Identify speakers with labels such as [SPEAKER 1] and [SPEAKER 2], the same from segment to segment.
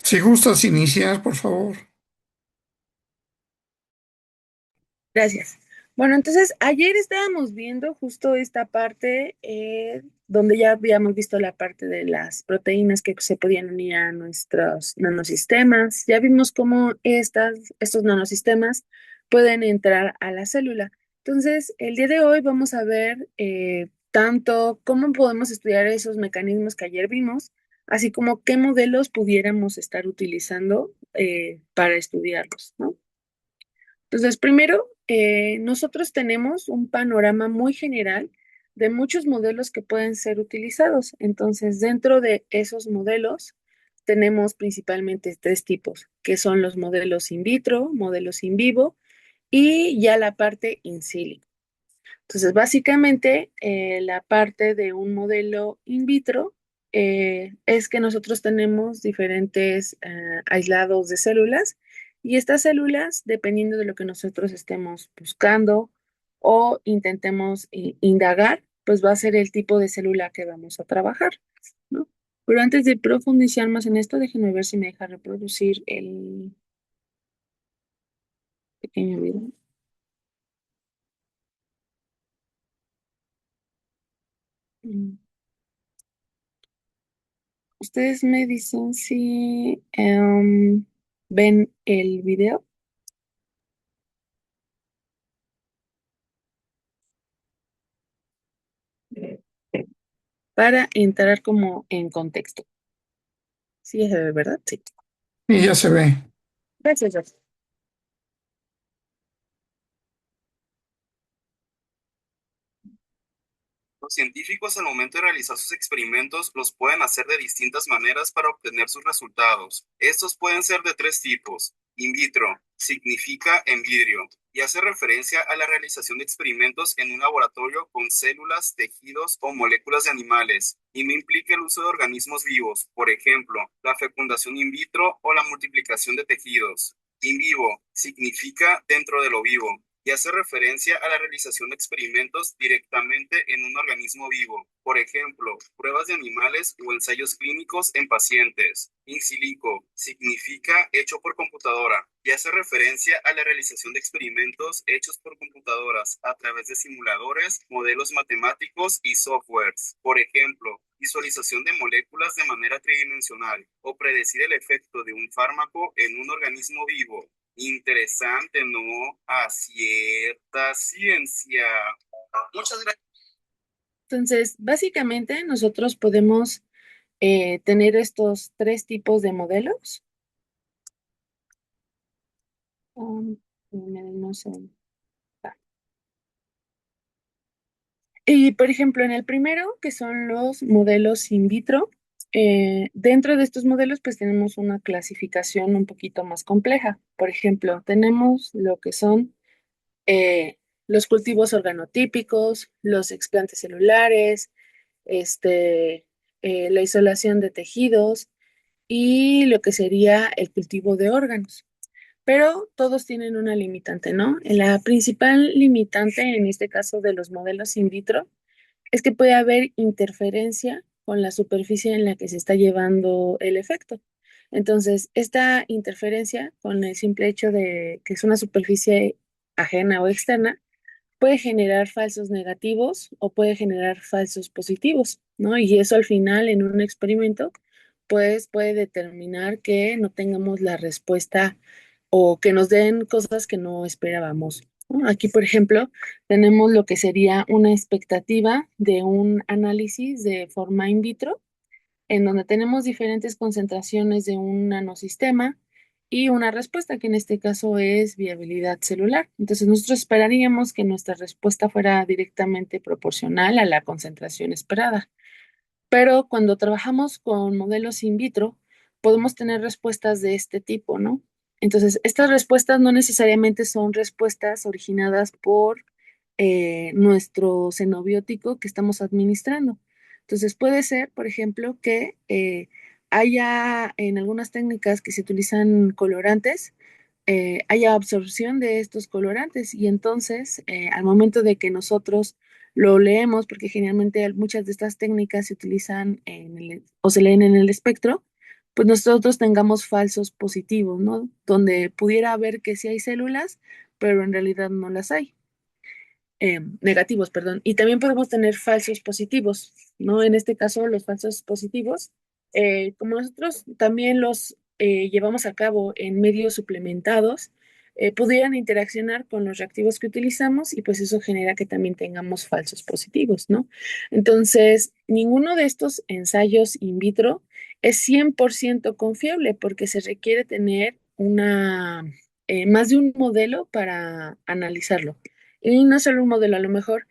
[SPEAKER 1] Si gustas iniciar, por favor.
[SPEAKER 2] Gracias. Bueno, entonces ayer estábamos viendo justo esta parte donde ya habíamos visto la parte de las proteínas que se podían unir a nuestros nanosistemas. Ya vimos cómo estos nanosistemas pueden entrar a la célula. Entonces, el día de hoy vamos a ver tanto cómo podemos estudiar esos mecanismos que ayer vimos, así como qué modelos pudiéramos estar utilizando para estudiarlos, ¿no? Entonces, primero, nosotros tenemos un panorama muy general de muchos modelos que pueden ser utilizados. Entonces, dentro de esos modelos, tenemos principalmente tres tipos, que son los modelos in vitro, modelos in vivo y ya la parte in silico. Entonces, básicamente, la parte de un modelo in vitro es que nosotros tenemos diferentes aislados de células y estas células, dependiendo de lo que nosotros estemos buscando o intentemos indagar, pues va a ser el tipo de célula que vamos a trabajar, ¿no? Pero antes de profundizar más en esto, déjenme ver si me deja reproducir el pequeño video. Mm. Ustedes me dicen si ven el video para entrar como en contexto. Sí, es de verdad, sí.
[SPEAKER 1] Y ya se ve.
[SPEAKER 2] Gracias, George.
[SPEAKER 3] Los científicos al momento de realizar sus experimentos los pueden hacer de distintas maneras para obtener sus resultados. Estos pueden ser de tres tipos. In vitro significa en vidrio y hace referencia a la realización de experimentos en un laboratorio con células, tejidos o moléculas de animales y no implica el uso de organismos vivos, por ejemplo, la fecundación in vitro o la multiplicación de tejidos. In vivo significa dentro de lo vivo y hace referencia a la realización de experimentos directamente en un organismo vivo, por ejemplo, pruebas de animales o ensayos clínicos en pacientes. In silico significa hecho por computadora y hace referencia a la realización de experimentos hechos por computadoras a través de simuladores, modelos matemáticos y softwares. Por ejemplo, visualización de moléculas de manera tridimensional o predecir el efecto de un fármaco en un organismo vivo. Interesante, ¿no? A cierta ciencia. Muchas gracias.
[SPEAKER 2] Entonces, básicamente nosotros podemos tener estos tres tipos de modelos. No sé. Y por ejemplo, en el primero, que son los modelos in vitro, dentro de estos modelos pues tenemos una clasificación un poquito más compleja. Por ejemplo, tenemos lo que son eh, los cultivos organotípicos, los explantes celulares, este, la isolación de tejidos y lo que sería el cultivo de órganos. Pero todos tienen una limitante, ¿no? La principal limitante en este caso de los modelos in vitro es que puede haber interferencia con la superficie en la que se está llevando el efecto. Entonces, esta interferencia con el simple hecho de que es una superficie ajena o externa, puede generar falsos negativos o puede generar falsos positivos, ¿no? Y eso al final en un experimento, pues puede determinar que no tengamos la respuesta o que nos den cosas que no esperábamos, ¿no? Aquí, por ejemplo, tenemos lo que sería una expectativa de un análisis de forma in vitro en donde tenemos diferentes concentraciones de un nanosistema y una respuesta, que en este caso es viabilidad celular. Entonces, nosotros esperaríamos que nuestra respuesta fuera directamente proporcional a la concentración esperada. Pero cuando trabajamos con modelos in vitro, podemos tener respuestas de este tipo, ¿no? Entonces, estas respuestas no necesariamente son respuestas originadas por nuestro xenobiótico que estamos administrando. Entonces, puede ser, por ejemplo, que haya en algunas técnicas que se utilizan colorantes, haya absorción de estos colorantes y entonces, al momento de que nosotros lo leemos, porque generalmente muchas de estas técnicas se utilizan o se leen en el espectro, pues nosotros tengamos falsos positivos, ¿no? Donde pudiera haber que sí hay células, pero en realidad no las hay. Negativos, perdón. Y también podemos tener falsos positivos, ¿no? En este caso, los falsos positivos, como nosotros también los llevamos a cabo en medios suplementados, pudieran interaccionar con los reactivos que utilizamos y pues eso genera que también tengamos falsos positivos, ¿no? Entonces, ninguno de estos ensayos in vitro es 100% confiable porque se requiere tener más de un modelo para analizarlo. Y no solo un modelo, a lo mejor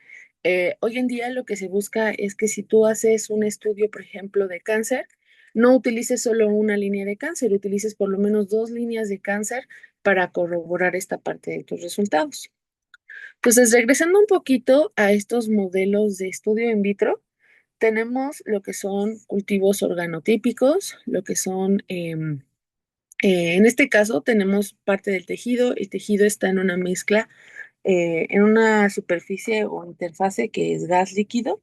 [SPEAKER 2] hoy en día lo que se busca es que si tú haces un estudio, por ejemplo, de cáncer, no utilices solo una línea de cáncer, utilices por lo menos dos líneas de cáncer para corroborar esta parte de tus resultados. Entonces, regresando un poquito a estos modelos de estudio in vitro, tenemos lo que son cultivos organotípicos, lo que son, en este caso, tenemos parte del tejido, el tejido está en una mezcla en una superficie o interfase que es gas líquido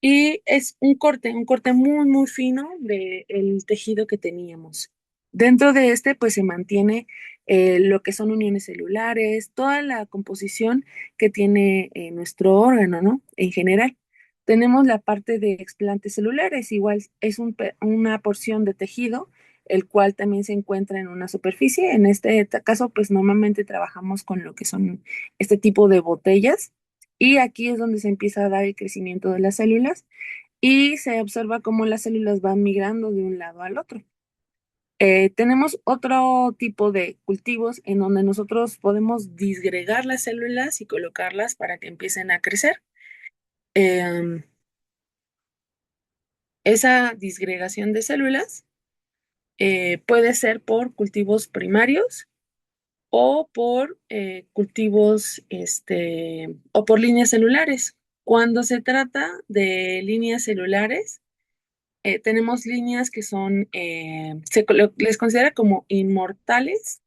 [SPEAKER 2] y es un corte muy, muy fino del tejido que teníamos. Dentro de este, pues se mantiene lo que son uniones celulares, toda la composición que tiene nuestro órgano, ¿no? En general. Tenemos la parte de explantes celulares, igual es una porción de tejido, el cual también se encuentra en una superficie. En este caso, pues normalmente trabajamos con lo que son este tipo de botellas y aquí es donde se empieza a dar el crecimiento de las células y se observa cómo las células van migrando de un lado al otro. Tenemos otro tipo de cultivos en donde nosotros podemos disgregar las células y colocarlas para que empiecen a crecer. Em, Esa disgregación de células puede ser por cultivos primarios o por cultivos, o por líneas celulares. Cuando se trata de líneas celulares, tenemos líneas que son, les considera como inmortales,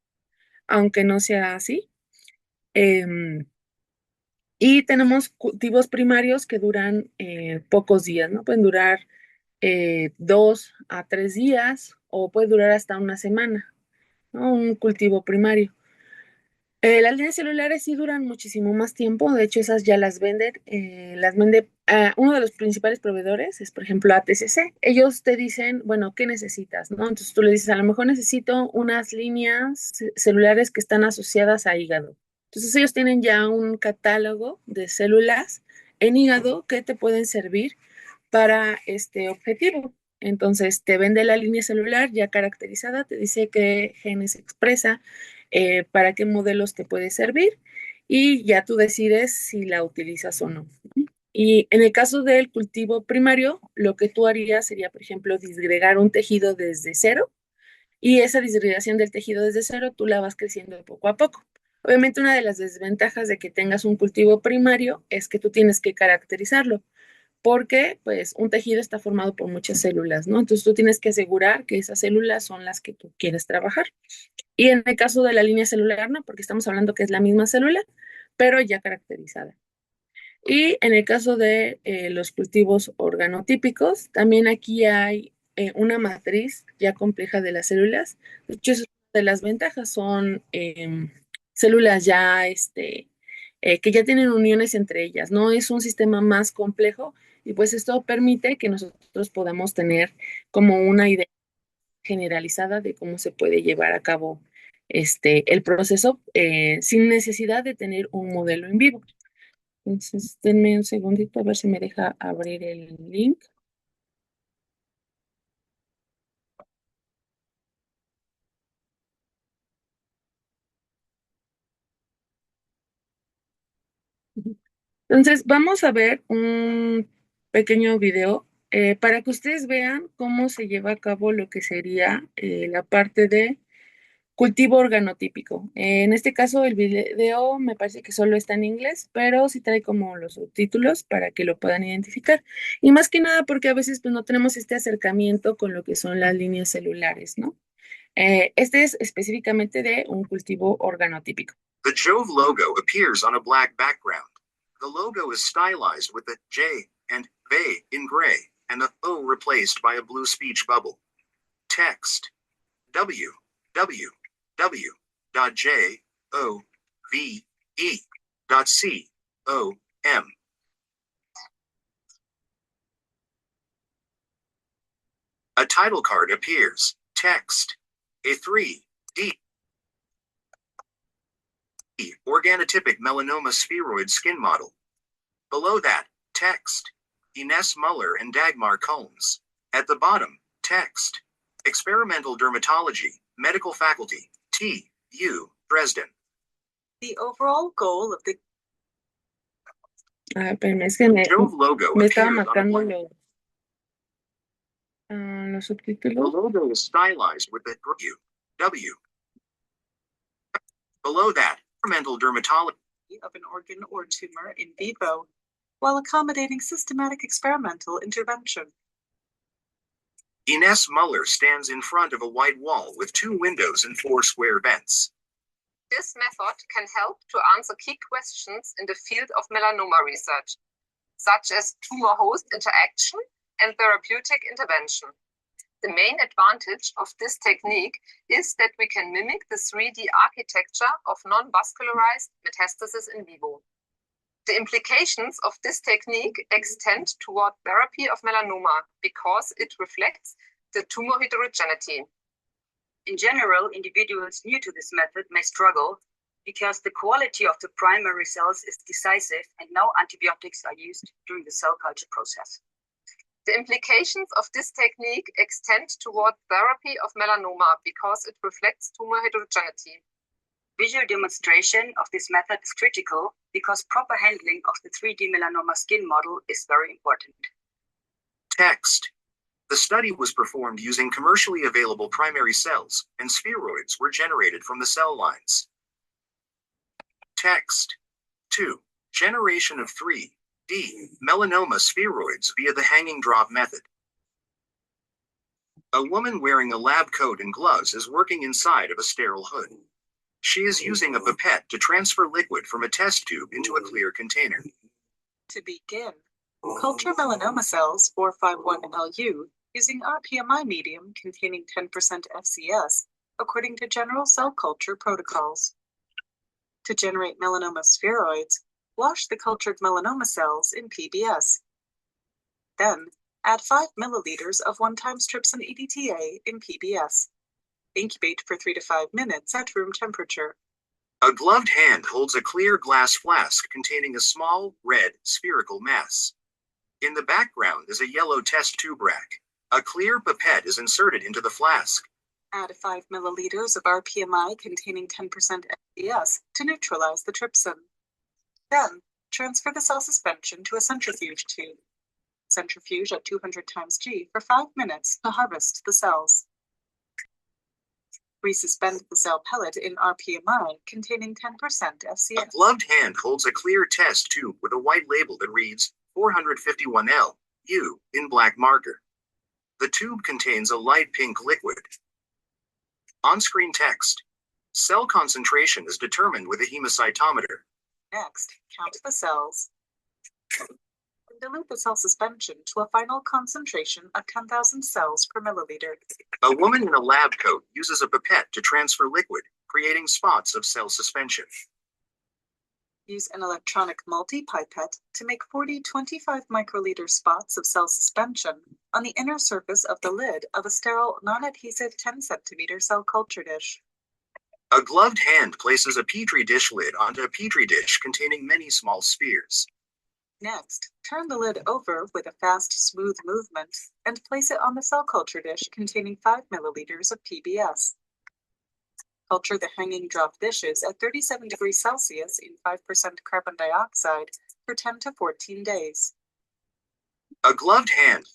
[SPEAKER 2] aunque no sea así. Em, y tenemos cultivos primarios que duran pocos días, ¿no? Pueden durar 2 a 3 días o puede durar hasta una semana, ¿no? Un cultivo primario. Las líneas celulares sí duran muchísimo más tiempo, de hecho esas ya las vende uno de los principales proveedores, es por ejemplo ATCC. Ellos te dicen, bueno, ¿qué necesitas? ¿No? Entonces tú le dices, a lo mejor necesito unas líneas celulares que están asociadas a hígado. Entonces ellos tienen ya un catálogo de células en hígado que te pueden servir para este objetivo. Entonces te vende la línea celular ya caracterizada, te dice qué genes expresa, para qué modelos te puede servir y ya tú decides si la utilizas o no. Y en el caso del cultivo primario, lo que tú harías sería, por ejemplo, disgregar un tejido desde cero y esa disgregación del tejido desde cero tú la vas creciendo poco a poco. Obviamente una de las desventajas de que tengas un cultivo primario es que tú tienes que caracterizarlo porque pues un tejido está formado por muchas células, ¿no? Entonces tú tienes que asegurar que esas células son las que tú quieres trabajar. Y en el caso de la línea celular, no, porque estamos hablando que es la misma célula, pero ya caracterizada. Y en el caso de los cultivos organotípicos, también aquí hay una matriz ya compleja de las células. De hecho, es una de las ventajas, son células ya, que ya tienen uniones entre ellas, ¿no? Es un sistema más complejo y pues esto permite que nosotros podamos tener como una idea generalizada de cómo se puede llevar a cabo el proceso sin necesidad de tener un modelo en vivo. Entonces, denme un segundito a ver si me deja abrir el link. Entonces, vamos a ver un pequeño video para que ustedes vean cómo se lleva a cabo lo que sería la parte de cultivo organotípico. En este caso, el video me parece que solo está en inglés, pero sí trae como los subtítulos para que lo puedan identificar. Y más que nada porque a veces pues, no tenemos este acercamiento con lo que son las líneas celulares, ¿no? Este es específicamente de un cultivo organotípico.
[SPEAKER 3] The Jove logo appears on a black background. The logo is stylized with the J and V in gray and the O replaced by a blue speech bubble. Text www.jove.com. A title card appears. Text a 3D organotypic melanoma spheroid skin model. Below that, text Ines Muller and Dagmar Combs. At the bottom, text Experimental Dermatology, Medical Faculty, TU, Dresden.
[SPEAKER 4] The overall goal of the
[SPEAKER 2] Espérame, es que
[SPEAKER 3] Jove logo
[SPEAKER 2] me estaba
[SPEAKER 3] appears on a
[SPEAKER 2] marcando
[SPEAKER 3] blank.
[SPEAKER 2] los
[SPEAKER 3] The
[SPEAKER 2] subtítulos.
[SPEAKER 3] logo is stylized with the W. Below that, experimental dermatology
[SPEAKER 4] of an organ or tumor in vivo, while accommodating systematic experimental intervention.
[SPEAKER 3] Ines Muller stands in front of a white wall with 2 windows and 4 square vents.
[SPEAKER 5] This method can help to answer key questions in the field of melanoma research, such as tumor-host interaction and therapeutic intervention. The main advantage of this technique is that we can mimic the 3D architecture of non-vascularized metastasis in vivo. The implications of this technique extend toward therapy of melanoma because it reflects the tumor heterogeneity.
[SPEAKER 6] In general, individuals new to this method may struggle because the quality of the primary cells is decisive and no antibiotics are used during the cell culture process.
[SPEAKER 5] The implications of this technique extend toward therapy of melanoma because it reflects tumor heterogeneity.
[SPEAKER 6] Visual demonstration of this method is critical because proper handling of the 3D melanoma skin model is very important.
[SPEAKER 3] Text. The study was performed using commercially available primary cells, and spheroids were generated from the cell lines. Text. 2. Generation of 3D melanoma spheroids via the hanging drop method. A woman wearing a lab coat and gloves is working inside of a sterile hood. She is using a pipette to transfer liquid from a test tube into a clear container.
[SPEAKER 4] To begin, culture melanoma cells 451LU using RPMI medium containing 10% FCS according to general cell culture protocols. To generate melanoma spheroids, wash the cultured melanoma cells in PBS. Then, add 5 milliliters of 1x trypsin EDTA in PBS. Incubate for 3 to 5 minutes at room temperature.
[SPEAKER 3] A gloved hand holds a clear glass flask containing a small, red, spherical mass. In the background is a yellow test tube rack. A clear pipette is inserted into the flask.
[SPEAKER 4] Add 5 milliliters of RPMI containing 10% FCS to neutralize the trypsin. Then, transfer the cell suspension to a centrifuge tube. Centrifuge at 200 times G for 5 minutes to harvest the cells. Resuspend the cell pellet in RPMI containing 10%
[SPEAKER 3] A
[SPEAKER 4] FCS.
[SPEAKER 3] gloved hand holds a clear test tube with a white label that reads 451L U in black marker. The tube contains a light pink liquid. On-screen text. Cell concentration is determined with a hemocytometer.
[SPEAKER 4] Next, count the cells. And dilute the cell suspension to a final concentration of 10,000 cells per milliliter.
[SPEAKER 3] A woman in a lab coat uses a pipette to transfer liquid, creating spots of cell suspension.
[SPEAKER 4] Use an electronic multi-pipette to make 40 25 microliter spots of cell suspension on the inner surface of the lid of a sterile, non-adhesive 10 centimeter cell culture dish.
[SPEAKER 3] A gloved hand places a petri dish lid onto a petri dish containing many small spheres.
[SPEAKER 4] Next, turn the lid over with a fast, smooth movement and place it on the cell culture dish containing 5 milliliters of PBS. Culture the hanging drop dishes at 37 degrees Celsius in 5% carbon dioxide for 10 to 14 days.
[SPEAKER 3] A gloved hand.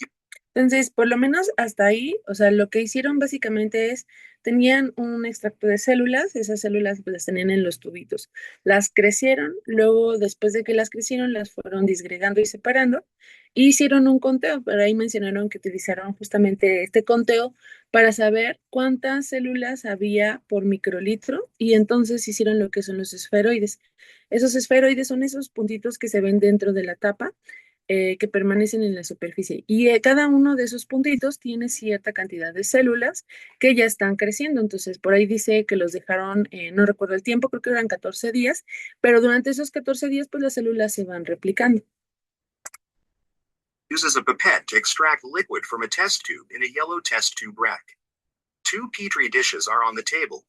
[SPEAKER 2] Entonces, por lo menos hasta ahí, o sea, lo que hicieron básicamente es, tenían un extracto de células, esas células pues las tenían en los tubitos, las crecieron, luego después de que las crecieron, las fueron disgregando y separando, y hicieron un conteo, pero ahí mencionaron que utilizaron justamente este conteo para saber cuántas células había por microlitro, y entonces hicieron lo que son los esferoides. Esos esferoides son esos puntitos que se ven dentro de la tapa. que permanecen en la superficie. Y cada uno de esos puntitos tiene cierta cantidad de células que ya están creciendo. Entonces, por ahí dice que los dejaron, no recuerdo el tiempo, creo que eran 14 días, pero durante esos 14 días, pues las células se van replicando.
[SPEAKER 7] Uses a pipette to extract liquid from a test tube in a yellow test tube rack. 2 Petri dishes are on the table.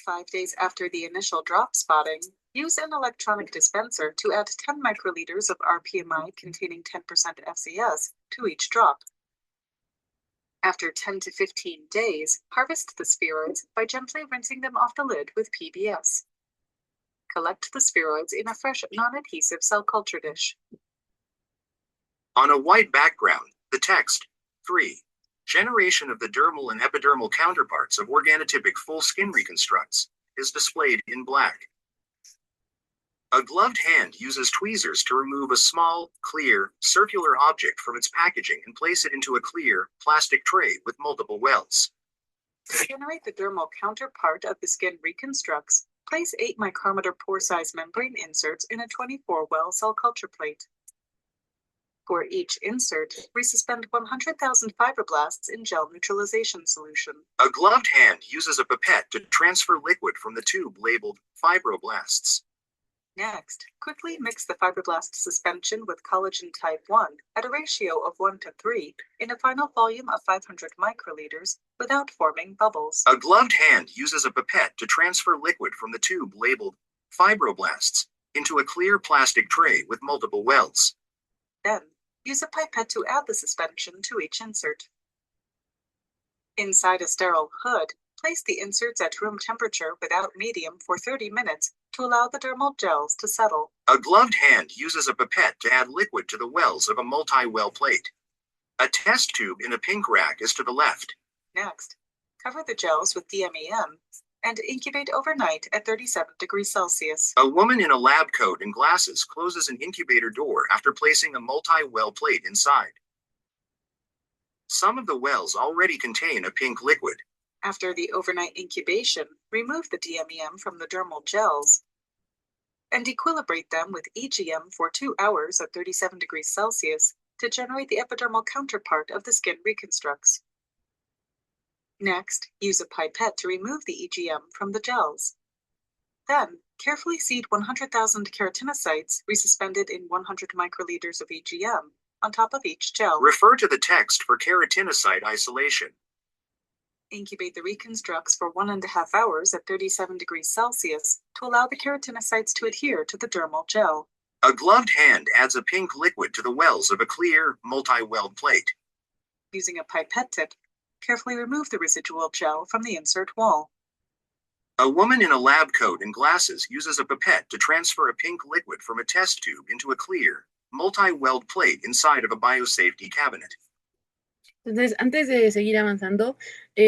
[SPEAKER 4] 5 days after the initial drop spotting, use an electronic dispenser to add 10 microliters of rPMI containing 10% FCS to each drop. After 10 to 15 days, harvest the spheroids by gently rinsing them off the lid with PBS. Collect the spheroids in a fresh, non-adhesive cell culture dish.
[SPEAKER 7] On a white background, the text, 3. Generation of the dermal and epidermal counterparts of organotypic full skin reconstructs, is displayed in black. A gloved hand uses tweezers to remove a small, clear, circular object from its packaging and place it into a clear, plastic tray with multiple wells.
[SPEAKER 4] To generate the dermal counterpart of the skin reconstructs, place 8 micrometer pore size membrane inserts in a 24-well cell culture plate. For each insert, resuspend 100,000 fibroblasts in gel neutralization solution.
[SPEAKER 7] A gloved hand uses a pipette to transfer liquid from the tube labeled fibroblasts.
[SPEAKER 4] Next, quickly mix the fibroblast suspension with collagen type 1 at a ratio of 1 to 3 in a final volume of 500 microliters without forming bubbles.
[SPEAKER 7] A gloved hand uses a pipette to transfer liquid from the tube labeled fibroblasts into a clear plastic tray with multiple wells.
[SPEAKER 4] Then, use a pipette to add the suspension to each insert. Inside a sterile hood, place the inserts at room temperature without medium for 30 minutes to allow the dermal gels to settle.
[SPEAKER 7] A gloved hand uses a pipette to add liquid to the wells of a multi-well plate. A test tube in a pink rack is to the left.
[SPEAKER 4] Next, cover the gels with DMEM and incubate overnight at 37 degrees Celsius.
[SPEAKER 7] A woman in a lab coat and glasses closes an incubator door after placing a multi-well plate inside. Some of the wells already contain a pink liquid.
[SPEAKER 4] After the overnight incubation, remove the DMEM from the dermal gels and equilibrate them with EGM for 2 hours at 37 degrees Celsius to generate the epidermal counterpart of the skin reconstructs. Next, use a pipette to remove the EGM from the gels. Then, carefully seed 100,000 keratinocytes resuspended in 100 microliters of EGM on top of each gel.
[SPEAKER 7] Refer to the text for keratinocyte isolation.
[SPEAKER 4] Incubate the reconstructs for 1.5 hours at 37 degrees Celsius to allow the keratinocytes to adhere to the dermal gel.
[SPEAKER 7] A gloved hand adds a pink liquid to the wells of a clear, multi-welled plate.
[SPEAKER 4] Using a pipette tip, carefully remove the residual gel from the insert wall.
[SPEAKER 7] A woman in a lab coat and glasses uses a pipette to transfer a pink liquid from a test tube into a clear, multi-welled plate inside of a biosafety cabinet.
[SPEAKER 2] Entonces, antes de seguir avanzando,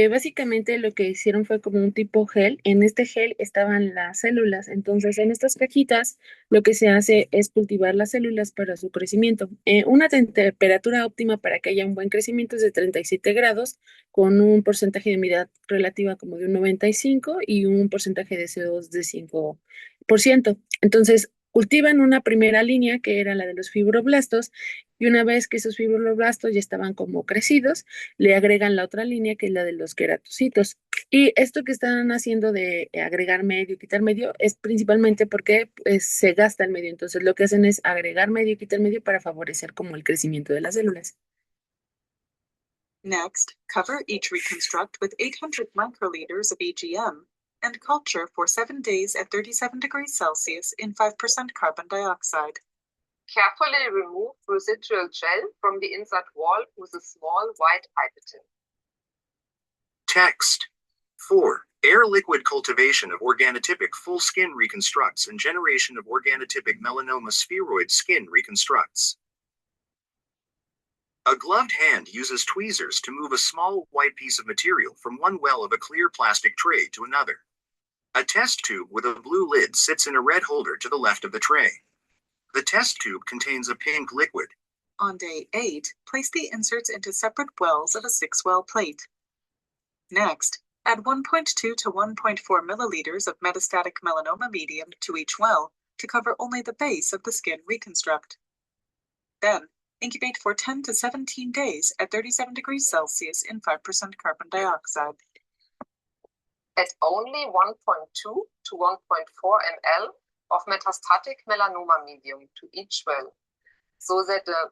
[SPEAKER 2] básicamente lo que hicieron fue como un tipo gel. En este gel estaban las células. Entonces, en estas cajitas, lo que se hace es cultivar las células para su crecimiento. Una temperatura óptima para que haya un buen crecimiento es de 37 grados, con un porcentaje de humedad relativa como de un 95 y un porcentaje de CO2 de 5%. Entonces, cultivan una primera línea que era la de los fibroblastos. Y una vez que esos fibroblastos ya estaban como crecidos, le agregan la otra línea que es la de los queratocitos. Y esto que están haciendo de agregar medio y quitar medio es principalmente porque pues, se gasta el medio. Entonces lo que hacen es agregar medio y quitar medio para favorecer como el crecimiento de las células.
[SPEAKER 4] Next, cover each reconstruct with 800 microliters of EGM and culture for 7 days at 37 degrees Celsius in 5% carbon dioxide.
[SPEAKER 5] Carefully remove residual gel from the insert wall with a small white pipette.
[SPEAKER 7] Text. 4. Air liquid cultivation of organotypic full skin reconstructs and generation of organotypic melanoma spheroid skin reconstructs. A gloved hand uses tweezers to move a small white piece of material from one well of a clear plastic tray to another. A test tube with a blue lid sits in a red holder to the left of the tray. The test tube contains a pink liquid.
[SPEAKER 4] On day 8, place the inserts into separate wells of a 6-well plate. Next, add 1.2 to 1.4 milliliters of metastatic melanoma medium to each well to cover only the base of the skin reconstruct. Then, Incubate for 10 to 17 days at 37 degrees Celsius in 5% carbon dioxide.
[SPEAKER 5] Add only 1.2 to 1.4 ml of metastatic melanoma medium to each well, so that the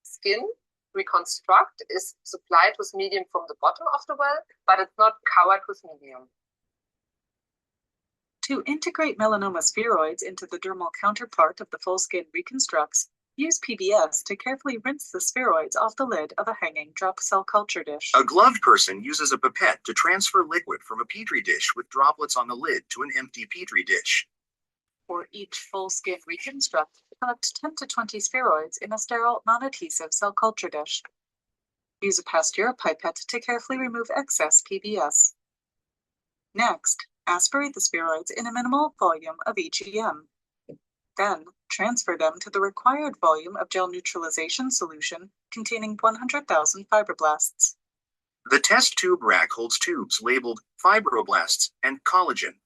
[SPEAKER 5] skin reconstruct is supplied with medium from the bottom of the well, but it's not covered with medium.
[SPEAKER 4] To integrate melanoma spheroids into the dermal counterpart of the full skin reconstructs, use PBS to carefully rinse the spheroids off the lid of a hanging drop cell culture dish.
[SPEAKER 7] A gloved person uses a pipette to transfer liquid from a petri dish with droplets on the lid to an empty petri dish.
[SPEAKER 4] For each full skin reconstruct, collect 10 to 20 spheroids in a sterile, non-adhesive cell culture dish. Use a Pasteur pipette to carefully remove excess PBS. Next, aspirate the spheroids in a minimal volume of each EM. Then, transfer them to the required volume of gel neutralization solution containing 100,000 fibroblasts.
[SPEAKER 7] The test tube rack holds tubes labeled fibroblasts and collagen.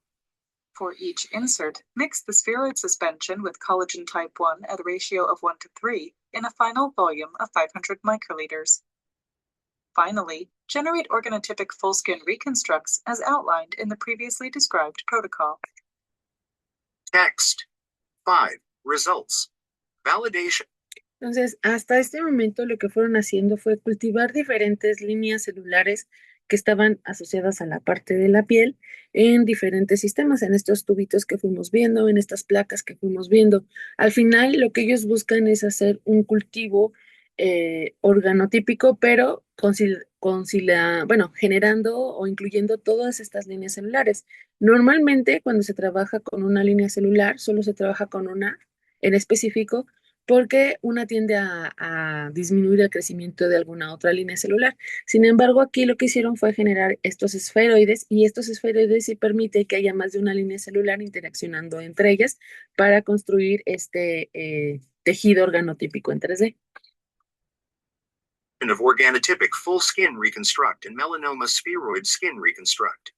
[SPEAKER 4] For each insert, mix the spheroid suspension with collagen type 1 at a ratio of 1 to 3 in a final volume of 500 microliters. Finally, generate organotypic full skin reconstructs as outlined in the previously described protocol.
[SPEAKER 7] Text 5. Results. Validation.
[SPEAKER 2] Entonces, hasta este momento lo que fueron haciendo fue cultivar diferentes líneas celulares que estaban asociadas a la parte de la piel en diferentes sistemas, en estos tubitos que fuimos viendo, en estas placas que fuimos viendo. Al final, lo que ellos buscan es hacer un cultivo organotípico, pero generando o incluyendo todas estas líneas celulares. Normalmente, cuando se trabaja con una línea celular, solo se trabaja con una en específico, porque una tiende a disminuir el crecimiento de alguna otra línea celular. Sin embargo, aquí lo que hicieron fue generar estos esferoides, y estos esferoides sí permiten que haya más de una línea celular interaccionando entre ellas para construir este tejido organotípico en 3D.
[SPEAKER 7] Of organotypic full skin reconstruct and melanoma spheroid skin reconstruct.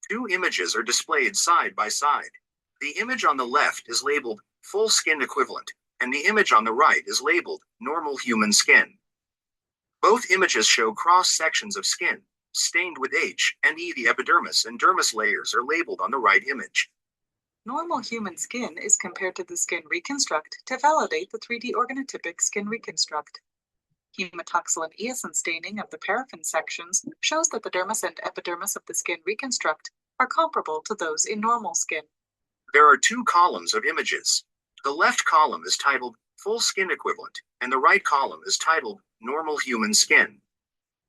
[SPEAKER 7] Two images are displayed side by side. The image on the left is labeled full skin equivalent, and the image on the right is labeled normal human skin. Both images show cross sections of skin, stained with H and E. The epidermis and dermis layers are labeled on the right image.
[SPEAKER 4] Normal human skin is compared to the skin reconstruct to validate the 3D organotypic skin reconstruct. Hematoxylin eosin staining of the paraffin sections shows that the dermis and epidermis of the skin reconstruct are comparable to those in normal skin.
[SPEAKER 7] There are two columns of images. The left column is titled full skin equivalent, and the right column is titled normal human skin.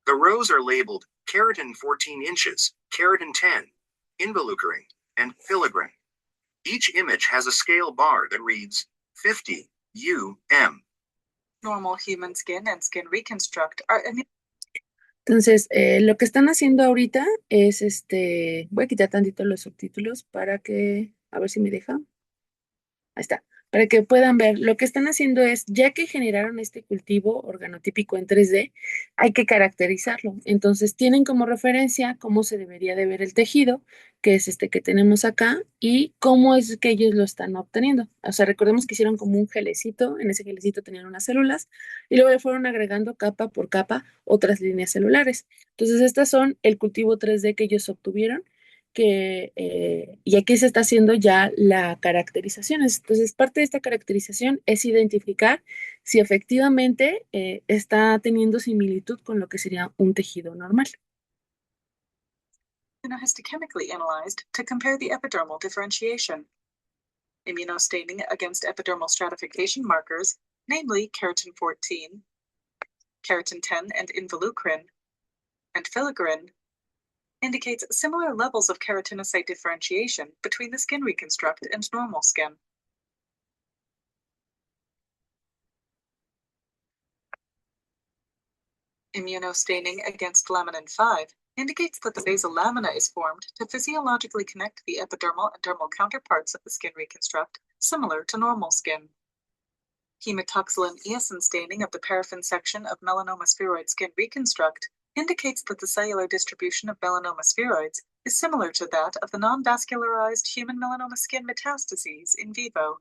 [SPEAKER 7] The rows are labeled keratin 14 inches, keratin 10, involucrin, and filigrin. Each image has a scale bar that reads 50 UM.
[SPEAKER 4] Normal human skin and skin reconstruct are
[SPEAKER 2] Entonces, lo que están haciendo ahorita es voy a quitar tantito los subtítulos para que, a ver si me deja. Ahí está. Para que puedan ver, lo que están haciendo es, ya que generaron este cultivo organotípico en 3D, hay que caracterizarlo. Entonces, tienen como referencia cómo se debería de ver el tejido, que es este que tenemos acá, y cómo es que ellos lo están obteniendo. O sea, recordemos que hicieron como un gelecito, en ese gelecito tenían unas células, y luego le fueron agregando capa por capa otras líneas celulares. Entonces, estas son el cultivo 3D que ellos obtuvieron, y aquí se está haciendo ya la caracterización. Entonces, parte de esta caracterización es identificar si efectivamente está teniendo similitud con lo que sería un tejido normal.
[SPEAKER 4] Immunohistochemically analyzed to compare the epidermal differentiation. Immunostaining against epidermal stratification markers, namely keratin 14, keratin 10 and involucrin, and filigrin, indicates similar levels of keratinocyte differentiation between the skin reconstruct and normal skin. Immunostaining against laminin 5 indicates that the basal lamina is formed to physiologically connect the epidermal and dermal counterparts of the skin reconstruct, similar to normal skin. Hematoxylin eosin staining of the paraffin section of melanoma spheroid skin reconstruct indicates that the cellular distribution of melanoma spheroids is similar to that of the non-vascularized human melanoma skin metastases in vivo.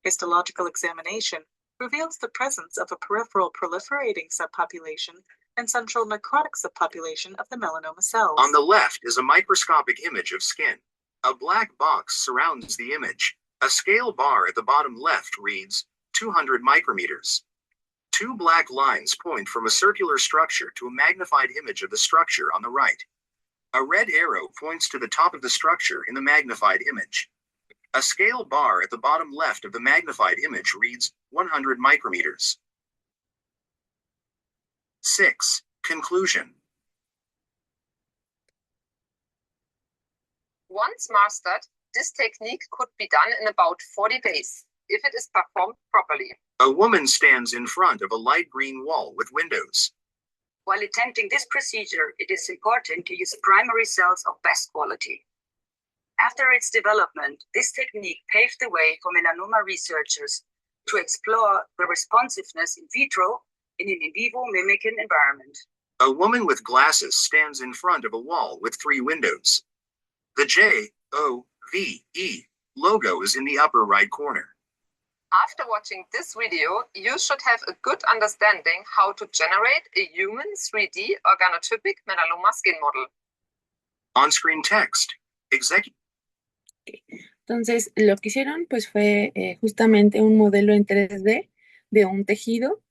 [SPEAKER 4] Histological examination reveals the presence of a peripheral proliferating subpopulation and central necrotic subpopulation of the melanoma cells.
[SPEAKER 7] On the left is a microscopic image of skin. A black box surrounds the image. A scale bar at the bottom left reads 200 micrometers. Two black lines point from a circular structure to a magnified image of the structure on the right. A red arrow points to the top of the structure in the magnified image. A scale bar at the bottom left of the magnified image reads 100 micrometers. 6. Conclusion.
[SPEAKER 5] Once mastered, this technique could be done in about 40 days, if it is performed properly.
[SPEAKER 7] A woman stands in front of a light green wall with windows.
[SPEAKER 6] While attempting this procedure, it is important to use primary cells of best quality. After its development, this technique paved the way for melanoma researchers to explore the responsiveness in vitro in an in vivo mimicking environment.
[SPEAKER 7] A woman with glasses stands in front of a wall with 3 windows. The JOVE logo is in the upper right corner.
[SPEAKER 5] After watching this video, you should have a good understanding how to generate a human 3D organotypic melanoma skin model.
[SPEAKER 7] On-screen text.
[SPEAKER 2] Entonces, lo que hicieron pues fue justamente un modelo en 3D de un tejido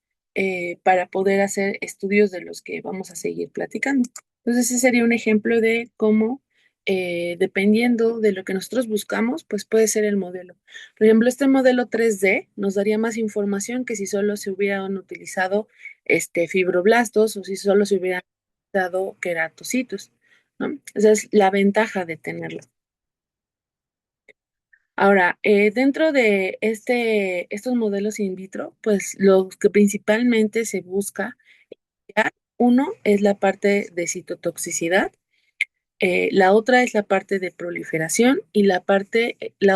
[SPEAKER 2] para poder hacer estudios de los que vamos a seguir platicando. Entonces, ese sería un ejemplo de cómo, dependiendo de lo que nosotros buscamos, pues puede ser el modelo. Por ejemplo, este modelo 3D nos daría más información que si solo se hubieran utilizado fibroblastos o si solo se hubieran dado queratocitos, ¿no? Esa es la ventaja de tenerlo. Ahora, dentro de estos modelos in vitro, pues lo que principalmente se busca, uno es la parte de citotoxicidad, la otra es la parte de proliferación y la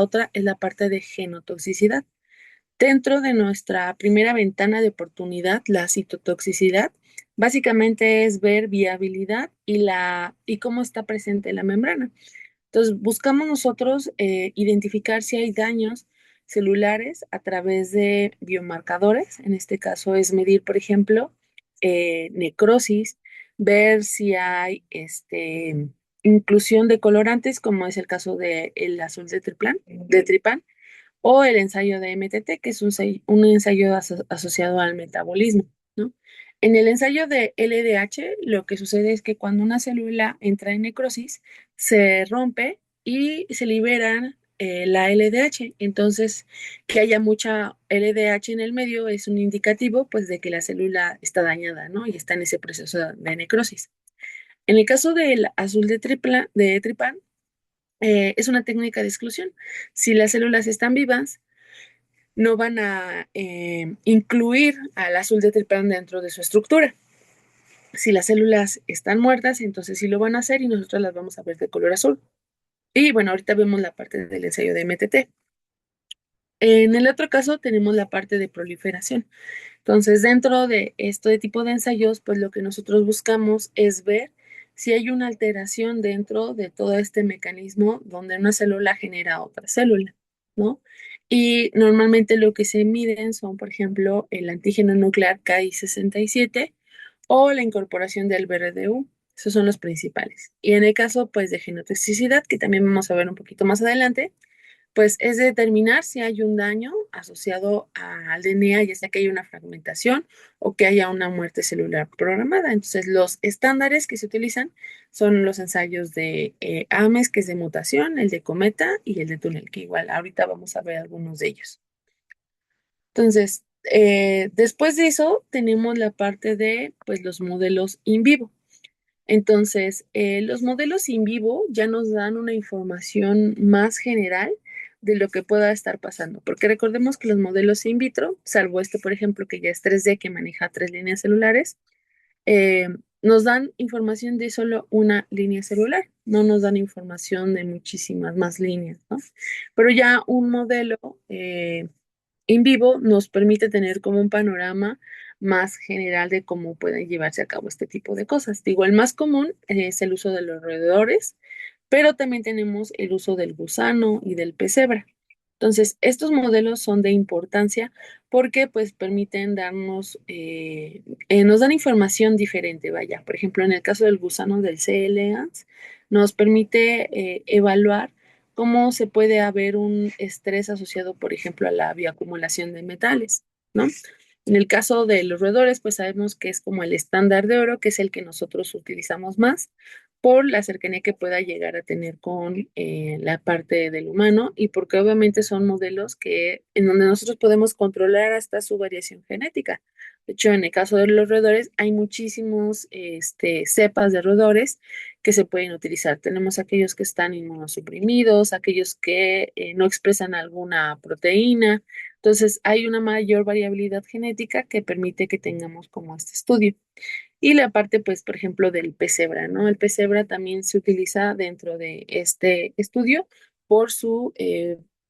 [SPEAKER 2] otra es la parte de genotoxicidad. Dentro de nuestra primera ventana de oportunidad, la citotoxicidad, básicamente es ver viabilidad y cómo está presente la membrana. Entonces, buscamos nosotros identificar si hay daños celulares a través de biomarcadores. En este caso es medir, por ejemplo, necrosis, ver si hay inclusión de colorantes, como es el caso del azul de Tripán, o el ensayo de MTT, que es un ensayo asociado al metabolismo, ¿no? En el ensayo de LDH, lo que sucede es que cuando una célula entra en necrosis, se rompe y se libera la LDH. Entonces, que haya mucha LDH en el medio es un indicativo, pues, de que la célula está dañada, ¿no? Y está en ese proceso de necrosis. En el caso del azul de Tripán, es una técnica de exclusión. Si las células están vivas, no van a incluir al azul de Tripán dentro de su estructura. Si las células están muertas, entonces sí lo van a hacer y nosotros las vamos a ver de color azul. Y bueno, ahorita vemos la parte del ensayo de MTT. En el otro caso tenemos la parte de proliferación. Entonces, dentro de este tipo de ensayos, pues lo que nosotros buscamos es ver si hay una alteración dentro de todo este mecanismo donde una célula genera otra célula, ¿no? Y normalmente lo que se miden son, por ejemplo, el antígeno nuclear Ki67 o la incorporación del BRDU. Esos son los principales. Y en el caso, pues, de genotoxicidad, que también vamos a ver un poquito más adelante, pues es determinar si hay un daño asociado al DNA, ya sea que haya una fragmentación o que haya una muerte celular programada. Entonces, los estándares que se utilizan son los ensayos de AMES, que es de mutación, el de Cometa y el de túnel, que igual ahorita vamos a ver algunos de ellos. Entonces, después de eso, tenemos la parte de, pues, los modelos in vivo. Entonces, los modelos in vivo ya nos dan una información más general de lo que pueda estar pasando, porque recordemos que los modelos in vitro, salvo por ejemplo, que ya es 3D, que maneja 3 líneas celulares, nos dan información de solo una línea celular, no nos dan información de muchísimas más líneas, ¿no? Pero ya un modelo in vivo nos permite tener como un panorama más general de cómo pueden llevarse a cabo este tipo de cosas. Digo, el más común es el uso de los roedores, pero también tenemos el uso del gusano y del pez cebra. Entonces, estos modelos son de importancia porque pues permiten darnos, nos dan información diferente, vaya. Por ejemplo, en el caso del gusano del C. elegans, nos permite evaluar cómo se puede haber un estrés asociado, por ejemplo, a la bioacumulación de metales, ¿no? En el caso de los roedores, pues sabemos que es como el estándar de oro, que es el que nosotros utilizamos más por la cercanía que pueda llegar a tener con la parte del humano y porque obviamente son modelos que en donde nosotros podemos controlar hasta su variación genética. De hecho, en el caso de los roedores, hay muchísimos cepas de roedores que se pueden utilizar. Tenemos aquellos que están inmunosuprimidos, aquellos que no expresan alguna proteína. Entonces, hay una mayor variabilidad genética que permite que tengamos como este estudio. Y la parte, pues, por ejemplo, del pesebra, ¿no? El pesebra también se utiliza dentro de este estudio por su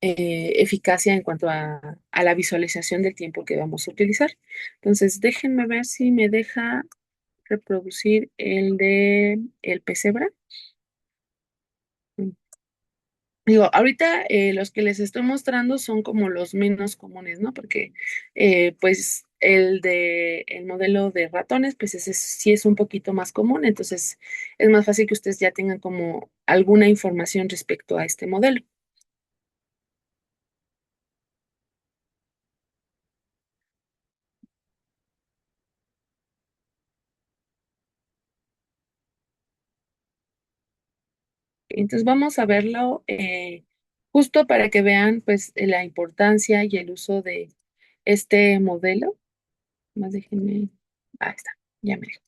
[SPEAKER 2] eficacia en cuanto a la visualización del tiempo que vamos a utilizar. Entonces, déjenme ver si me deja reproducir el de el pesebra. Digo, ahorita los que les estoy mostrando son como los menos comunes, ¿no? Porque pues el modelo de ratones, pues ese sí es un poquito más común, entonces es más fácil que ustedes ya tengan como alguna información respecto a este modelo. Entonces vamos a verlo justo para que vean pues la importancia y el uso de este modelo. Más déjenme, ahí está, ya me dejó.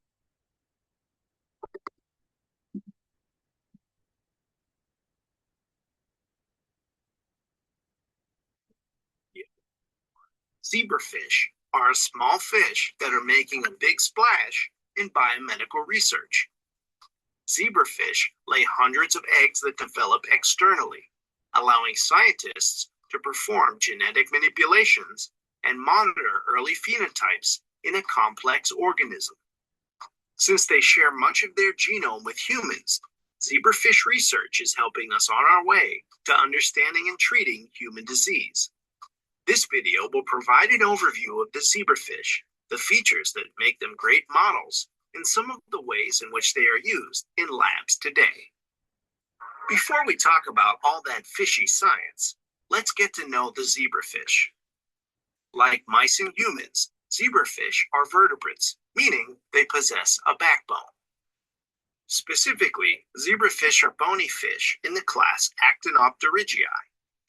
[SPEAKER 7] Zebrafish are small fish that are making a big splash in biomedical research. Zebrafish lay hundreds of eggs that develop externally, allowing scientists to perform genetic manipulations and monitor early phenotypes in a complex organism. Since they share much of their genome with humans, zebrafish research is helping us on our way to understanding and treating human disease. This video will provide an overview of the zebrafish, the features that make them great models, and some of the ways in which they are used in labs today. Before we talk about all that fishy science, let's get to know the zebrafish. Like mice and humans, zebrafish are vertebrates, meaning they possess a backbone. Specifically, zebrafish are bony fish in the class Actinopterygii,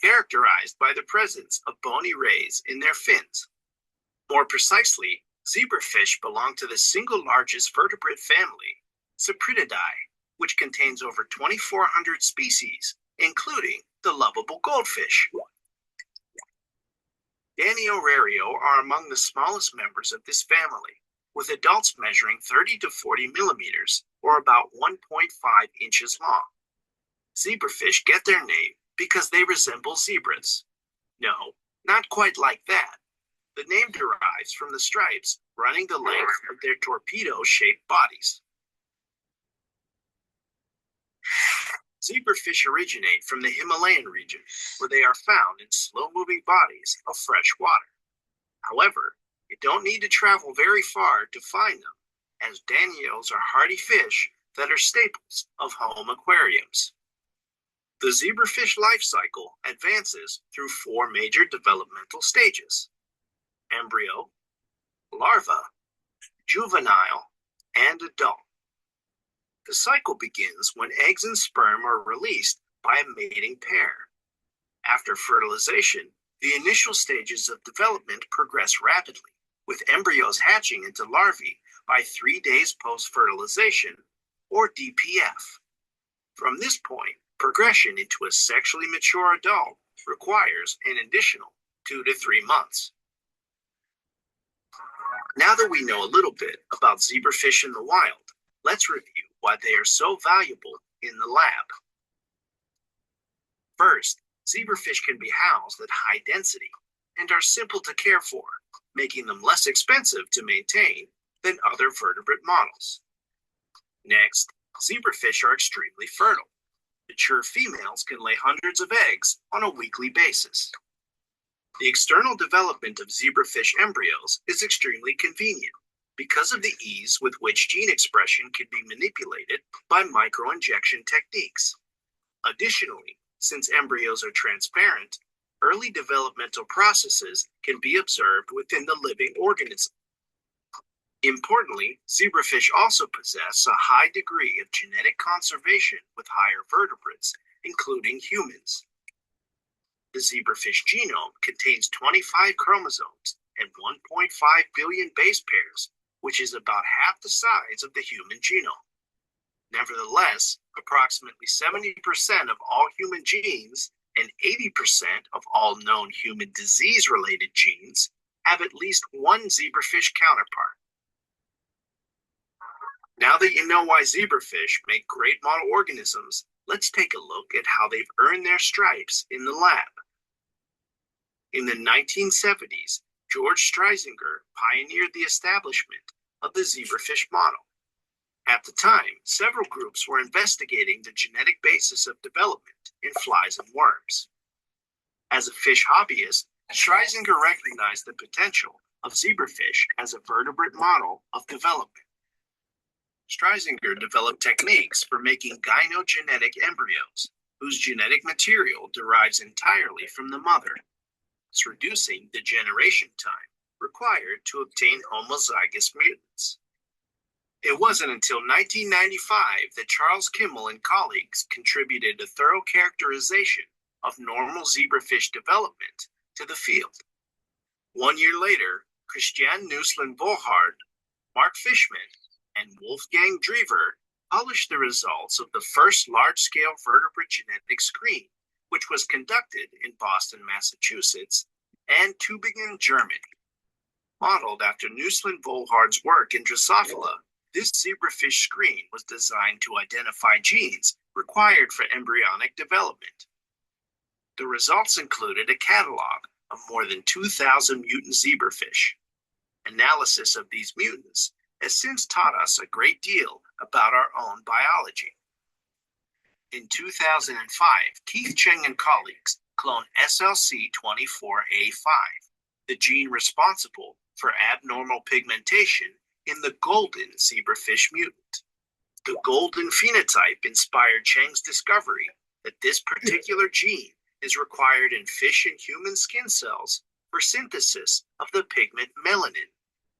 [SPEAKER 7] characterized by the presence of bony rays in their fins. More precisely, zebrafish belong to the single largest vertebrate family, Cyprididae, which contains over 2,400 species, including the lovable goldfish. Daniorario are among the smallest members of this family, with adults measuring 30 to 40 millimeters, or about 1.5 inches long. Zebrafish get their name because they resemble zebras. No, not quite like that. The name derives from the stripes running the length of their torpedo-shaped bodies. Zebrafish originate from the Himalayan region, where they are found in slow-moving bodies of fresh water. However, you don't need to travel very far to find them, as danios are hardy fish that are staples of home aquariums. The zebrafish life cycle advances through 4 major developmental stages: embryo, larva, juvenile, and adult. The cycle begins when eggs and sperm are released by a mating pair. After fertilization, the initial stages of development progress rapidly, with embryos hatching into larvae by 3 days post-fertilization, or DPF. From this point, progression into a sexually mature adult requires an additional 2 to 3 months. Now that we know a little bit about zebrafish in the wild, let's review why they are so valuable in the lab. First, zebrafish can be housed at high density and are simple to care for, making them less expensive to maintain than other vertebrate models. Next, zebrafish are extremely fertile. Mature females can lay hundreds of eggs on a weekly basis, The external development of zebrafish embryos is extremely convenient because of the ease with which gene expression can be manipulated by microinjection techniques. Additionally, since embryos are transparent, early developmental processes can be observed within the living organism. Importantly, zebrafish also possess a high degree of genetic conservation with higher vertebrates, including humans. The zebrafish genome contains 25 chromosomes and 1.5 billion base pairs, which is about half the size of the human genome. Nevertheless, approximately 70% of all human genes and 80% of all known human disease-related genes have at least one zebrafish counterpart. Now that you know why zebrafish make great model organisms, let's take a look at how they've earned their stripes in the lab. In the 1970s, George Streisinger pioneered the establishment of the zebrafish model. At the time, several groups were investigating the genetic basis of development in flies and worms. As a fish hobbyist, Streisinger recognized the potential of zebrafish as a vertebrate model of development. Streisinger developed techniques for making gynogenetic embryos, whose genetic material derives entirely from the mother, thus reducing the generation time required to obtain homozygous mutants. It wasn't until 1995 that Charles Kimmel and colleagues contributed a thorough characterization of normal zebrafish development to the field. 1 year later, Christian Nusslein-Volhard, Mark Fishman, and Wolfgang Drever published the results of the first large-scale vertebrate genetic screen, which was conducted in Boston, Massachusetts, and Tübingen, Germany. Modeled after Nusslein-Volhard's work in Drosophila, this zebrafish screen was designed to identify genes required for embryonic development. The results included a catalog of more than 2,000 mutant zebrafish. Analysis of these mutants has since taught us a great deal about our own biology. In 2005, Keith Cheng and colleagues cloned SLC24A5, the gene responsible for abnormal pigmentation in the golden zebrafish mutant. The golden phenotype inspired Cheng's discovery that this particular gene is required in fish and human skin cells for synthesis of the pigment melanin,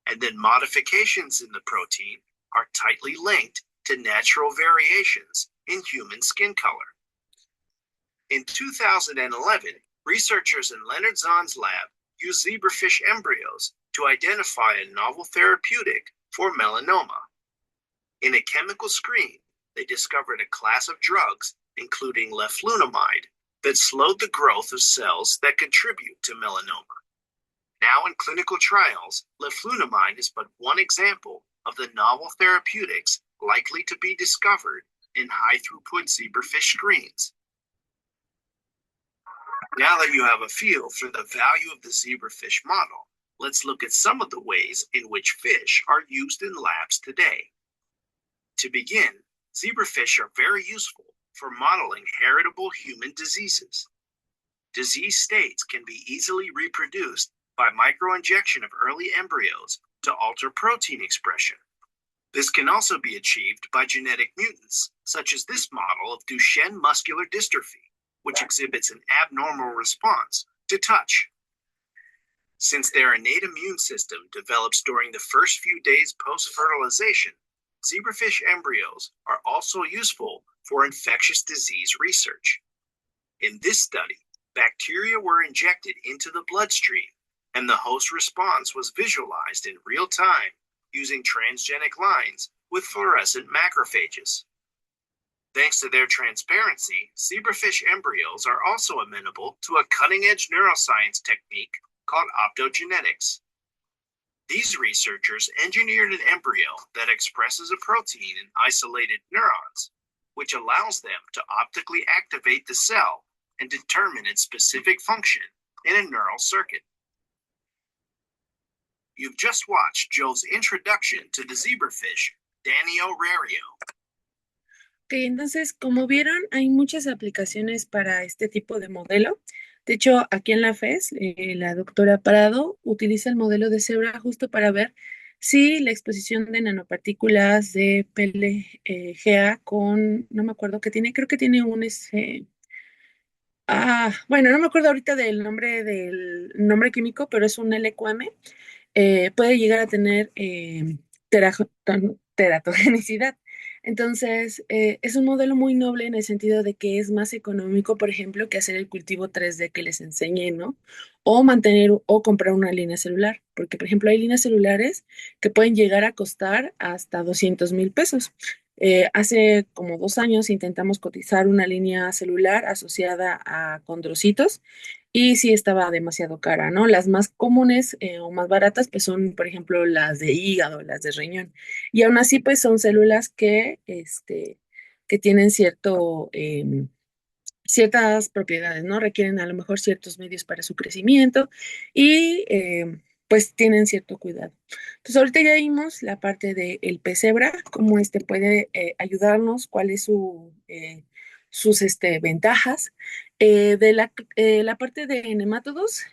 [SPEAKER 7] and then modifications in the protein are tightly linked to natural variations in human skin color. In 2011, researchers in Leonard Zahn's lab used zebrafish embryos to identify a novel therapeutic for melanoma. In a chemical screen, they discovered a class of drugs, including leflunomide, that slowed the growth of cells that contribute to melanoma. Now in clinical trials, leflunomide is but one example of the novel therapeutics likely to be discovered in high-throughput zebrafish screens. Now that you have a feel for the value of the zebrafish model, let's look at some of the ways in which fish are used in labs today. To begin, zebrafish are very useful for modeling heritable human diseases. Disease states can be easily reproduced by microinjection of early embryos to alter protein expression. This can also be achieved by genetic mutants, such as this model of Duchenne muscular dystrophy, which exhibits an abnormal response to touch. Since their innate immune system develops during the first few days post-fertilization, zebrafish embryos are also useful for infectious disease research. In this study, bacteria were injected into the bloodstream, and the host response was visualized in real time using transgenic lines with fluorescent macrophages. Thanks to their transparency, zebrafish embryos are also amenable to a cutting-edge neuroscience technique called optogenetics. These researchers engineered an embryo that expresses a protein in isolated neurons, which allows them to optically activate the cell and determine its specific function in a neural circuit. You've just watched Joe's introduction to the zebrafish, Danio rario.
[SPEAKER 2] Ok, entonces, como vieron, hay muchas aplicaciones para este tipo de modelo. De hecho, aquí en la FES, la doctora Parado utiliza el modelo de cebra justo para ver si la exposición de nanopartículas de PLGA con, no me acuerdo qué tiene, creo que tiene un, bueno, no me acuerdo ahorita del nombre químico, pero es un LQM, puede llegar a tener teratogenicidad. Entonces, es un modelo muy noble en el sentido de que es más económico, por ejemplo, que hacer el cultivo 3D que les enseñé, ¿no? O mantener o comprar una línea celular, porque, por ejemplo, hay líneas celulares que pueden llegar a costar hasta 200,000 pesos. Hace como 2 años intentamos cotizar una línea celular asociada a condrocitos y sí estaba demasiado cara, ¿no? Las más comunes o más baratas, pues son, por ejemplo, las de hígado, las de riñón. Y aún así, pues son células que tienen ciertas propiedades, ¿no? Requieren a lo mejor ciertos medios para su crecimiento y pues tienen cierto cuidado. Entonces, ahorita ya vimos la parte del pesebra, cómo puede ayudarnos, cuáles sus ventajas. De la parte de nemátodos,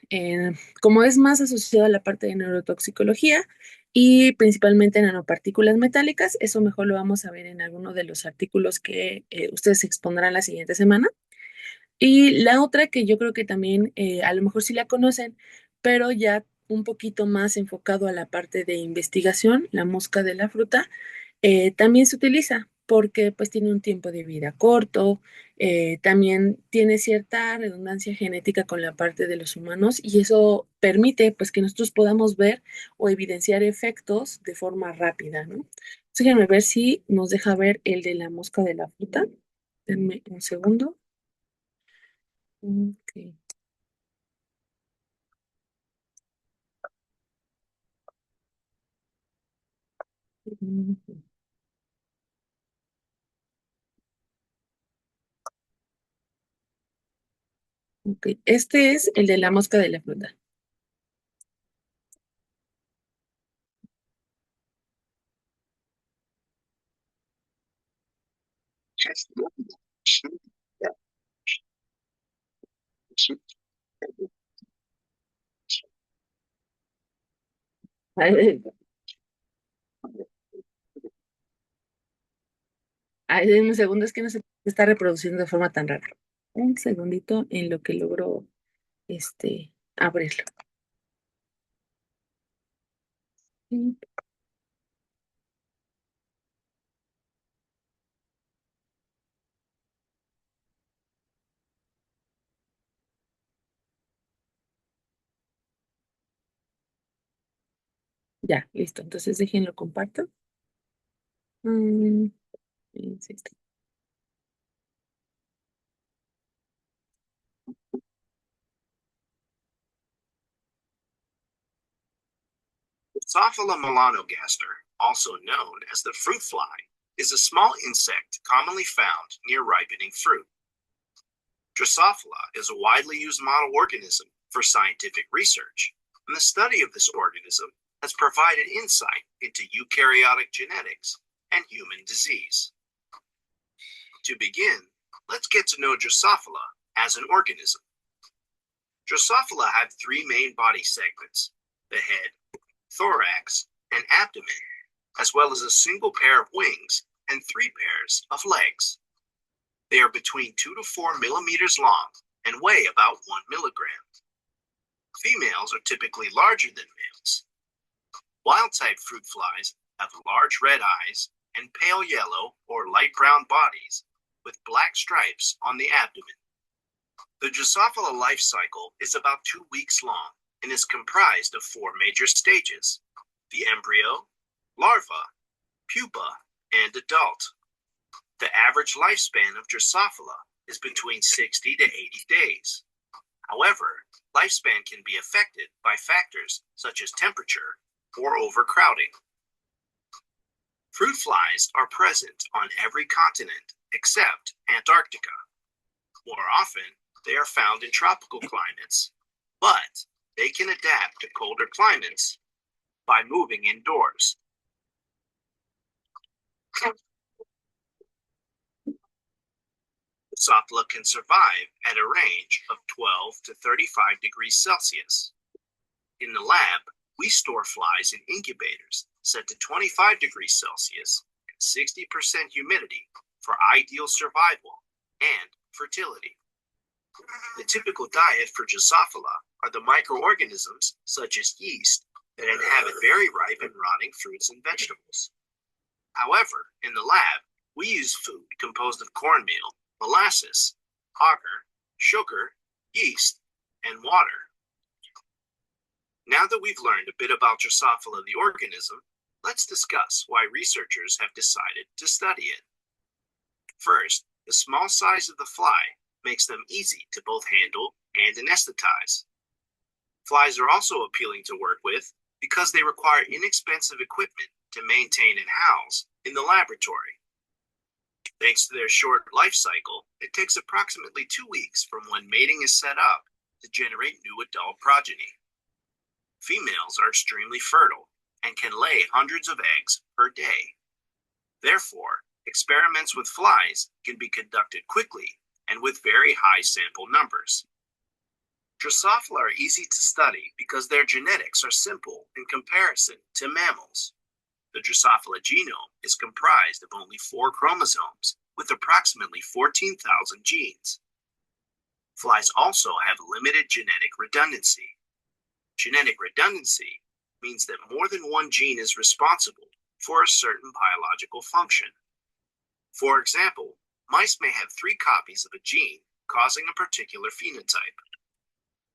[SPEAKER 2] como es más asociado a la parte de neurotoxicología y principalmente nanopartículas metálicas, eso mejor lo vamos a ver en alguno de los artículos que ustedes expondrán la siguiente semana. Y la otra que yo creo que también a lo mejor sí la conocen, pero ya un poquito más enfocado a la parte de investigación, la mosca de la fruta, también se utiliza porque pues tiene un tiempo de vida corto, también tiene cierta redundancia genética con la parte de los humanos y eso permite pues que nosotros podamos ver o evidenciar efectos de forma rápida, ¿no? Déjenme ver si nos deja ver el de la mosca de la fruta. Denme un segundo. Ok. Ujú. Ok, este es el de la mosca de la fruta. Ay, denme un segundo, es que no se está reproduciendo de forma tan rara. Un segundito en lo que logro abrirlo. Y ya, listo. Entonces déjenlo comparto. Mm, sí está.
[SPEAKER 7] Drosophila melanogaster, also known as the fruit fly, is a small insect commonly found near ripening fruit. Drosophila is a widely used model organism for scientific research, and the study of this organism has provided insight into eukaryotic genetics and human disease. To begin, let's get to know Drosophila as an organism. Drosophila have three main body segments: the head, thorax, and abdomen, as well as a single pair of wings and 3 pairs of legs. They are between 2 to 4 millimeters long and weigh about 1 milligram. Females are typically larger than males. Wild-type fruit flies have large red eyes and pale yellow or light brown bodies with black stripes on the abdomen. The Drosophila life cycle is about 2 weeks long and is comprised of 4 major stages: the embryo, larva, pupa, and adult. The average lifespan of Drosophila is between 60 to 80 days. However, lifespan can be affected by factors such as temperature or overcrowding. Fruit flies are present on every continent except Antarctica. More often, they are found in tropical climates, but they can adapt to colder climates by moving indoors.
[SPEAKER 3] Drosophila can survive at a range of 12 to 35 degrees Celsius. In the lab, we store flies in incubators set to 25 degrees Celsius and 60% humidity for ideal survival and fertility. The typical diet for Drosophila are the microorganisms such as yeast that inhabit very ripe and rotting fruits and vegetables. However, in the lab, we use food composed of cornmeal, molasses, agar, sugar, yeast, and water. Now that we've learned a bit about Drosophila the organism, let's discuss why researchers have decided to study it. First, the small size of the fly makes them easy to both handle and anesthetize. Flies are also appealing to work with because they require inexpensive equipment to maintain and house in the laboratory. Thanks to their short life cycle, it takes approximately 2 weeks from when mating is set up to generate new adult progeny. Females are extremely fertile and can lay hundreds of eggs per day. Therefore, experiments with flies can be conducted quickly and with very high sample numbers. Drosophila are easy to study because their genetics are simple in comparison to mammals. The Drosophila genome is comprised of only 4 chromosomes with approximately 14,000 genes. Flies also have limited genetic redundancy. Genetic redundancy means that more than one gene is responsible for a certain biological function. For example, mice may have 3 copies of a gene causing a particular phenotype.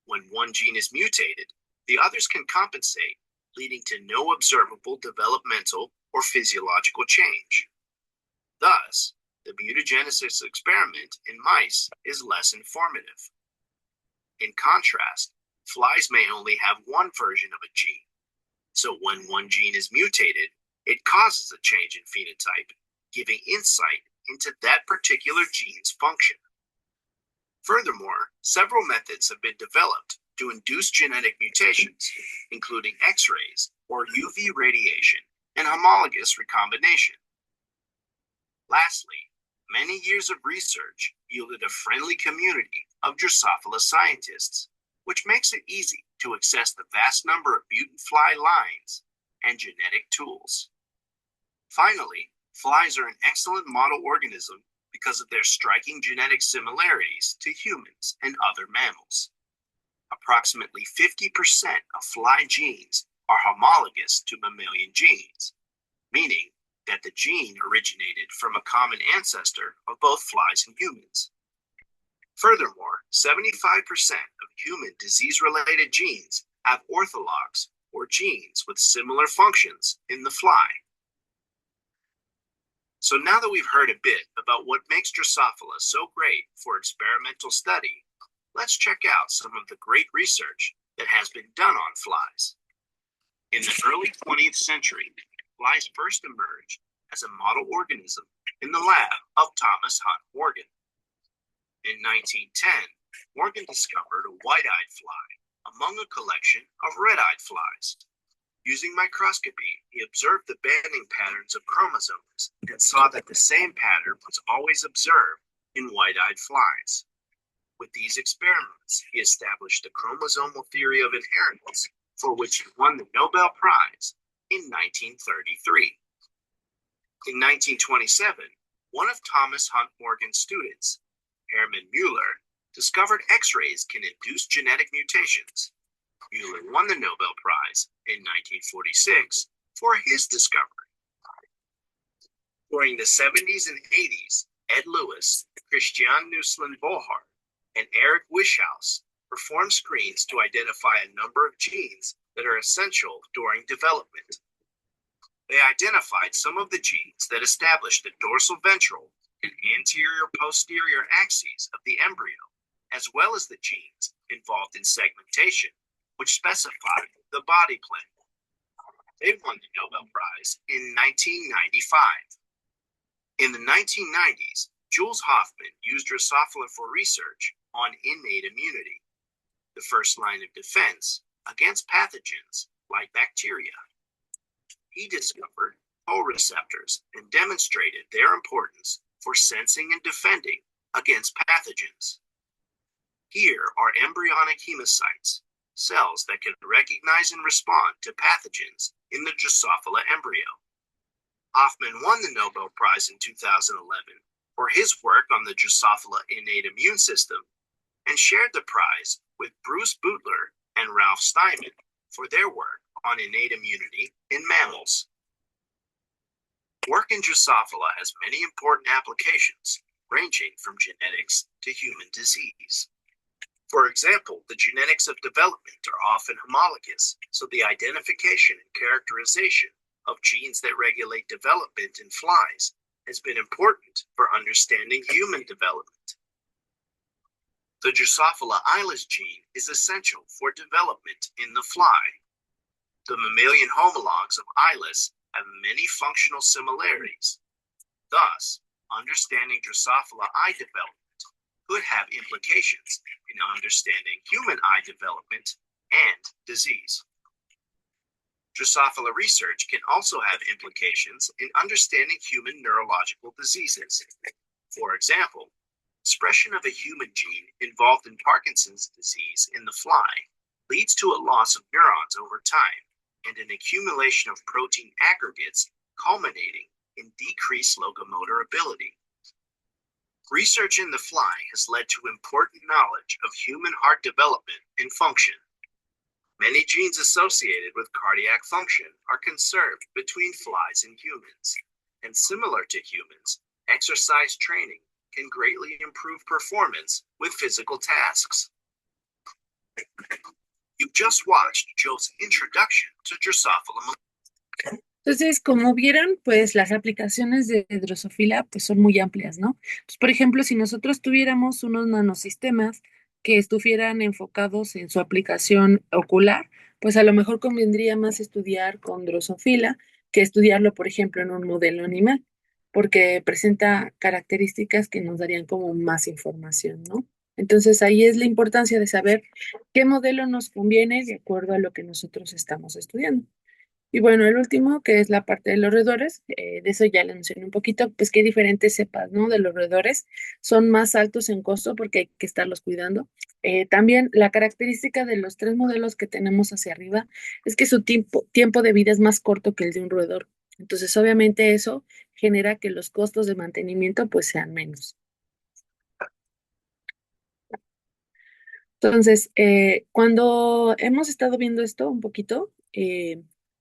[SPEAKER 3] When one gene is mutated, the others can compensate, leading to no observable developmental or physiological change. Thus, the mutagenesis experiment in mice is less informative. In contrast, flies may only have one version of a gene. So when one gene is mutated, it causes a change in phenotype, giving insight into that particular gene's function. Furthermore, several methods have been developed to induce genetic mutations, including X-rays or UV radiation and homologous recombination. Lastly, many years of research yielded a friendly community of Drosophila scientists, which makes it easy to access the vast number of mutant fly lines and genetic tools. Finally, flies are an excellent model organism because of their striking genetic similarities to humans and other mammals. Approximately 50% of fly genes are homologous to mammalian genes, meaning that the gene originated from a common ancestor of both flies and humans. Furthermore, 75% of human disease-related genes have orthologs, or genes with similar functions, in the fly. So now that we've heard a bit about what makes Drosophila so great for experimental study, let's check out some of the great research that has been done on flies. In the early 20th century, flies first emerged as a model organism in the lab of Thomas Hunt Morgan. In 1910, Morgan discovered a white-eyed fly among a collection of red-eyed flies. Using microscopy, he observed the banding patterns of chromosomes and saw that the same pattern was always observed in white-eyed flies. With these experiments, he established the chromosomal theory of inheritance, for which he won the Nobel Prize in 1933. In 1927, one of Thomas Hunt Morgan's students, Hermann Müller, discovered X-rays can induce genetic mutations. Müller won the Nobel Prize in 1946 for his discovery. During the 70s and 80s, Ed Lewis, Christian Nusslein-Volhard, and Eric Wischhaus performed screens to identify a number of genes that are essential during development. They identified some of the genes that establish the dorsal ventral and anterior-posterior axes of the embryo, as well as the genes involved in segmentation, which specify the body plan. They won the Nobel Prize in 1995. In the 1990s, Jules Hoffman used Drosophila for research on innate immunity, the first line of defense against pathogens like bacteria. He discovered toll receptors and demonstrated their importance for sensing and defending
[SPEAKER 7] against pathogens. Here are embryonic hemocytes, cells that can recognize and respond to pathogens in the Drosophila embryo. Hoffman won the Nobel Prize in 2011 for his work on the Drosophila innate immune system and shared the prize with Bruce Butler and Ralph Steinman for their work on innate immunity in mammals. Work in Drosophila has many important applications, ranging from genetics to human disease. For example, the genetics of development are often homologous, so the identification and characterization of genes that regulate development in flies has been important for understanding human development. The Drosophila iris gene is essential for development in the fly. The mammalian homologs of iris have many functional similarities. Thus, understanding Drosophila eye development could have implications in understanding human eye development and disease. Drosophila research can also have implications in understanding human neurological diseases. For example, expression of a human gene involved in Parkinson's disease in the fly leads to a loss of neurons over time and an accumulation of protein aggregates culminating in decreased locomotor ability. Research in the fly has led to important knowledge of human heart development and function. Many genes associated with cardiac function are conserved between flies and humans, and similar to humans, exercise training can greatly improve performance with physical tasks. You've just watched Joe's introduction to Drosophila.
[SPEAKER 2] Entonces, como vieron, pues las aplicaciones de Drosophila pues son muy amplias, ¿no? Pues, por ejemplo, si nosotros tuviéramos unos nanosistemas que estuvieran enfocados en su aplicación ocular, pues a lo mejor convendría más estudiar con Drosophila que estudiarlo, por ejemplo, en un modelo animal, porque presenta características que nos darían como más información, ¿no? Entonces, ahí es la importancia de saber qué modelo nos conviene de acuerdo a lo que nosotros estamos estudiando. Y bueno, el último, que es la parte de los roedores, de eso ya le mencioné un poquito, pues qué diferentes cepas, ¿no? De los roedores son más altos en costo porque hay que estarlos cuidando. También la característica de los tres modelos que tenemos hacia arriba es que su tiempo de vida es más corto que el de un roedor. Entonces, obviamente eso genera que los costos de mantenimiento pues sean menos. Entonces, cuando hemos estado viendo esto un poquito,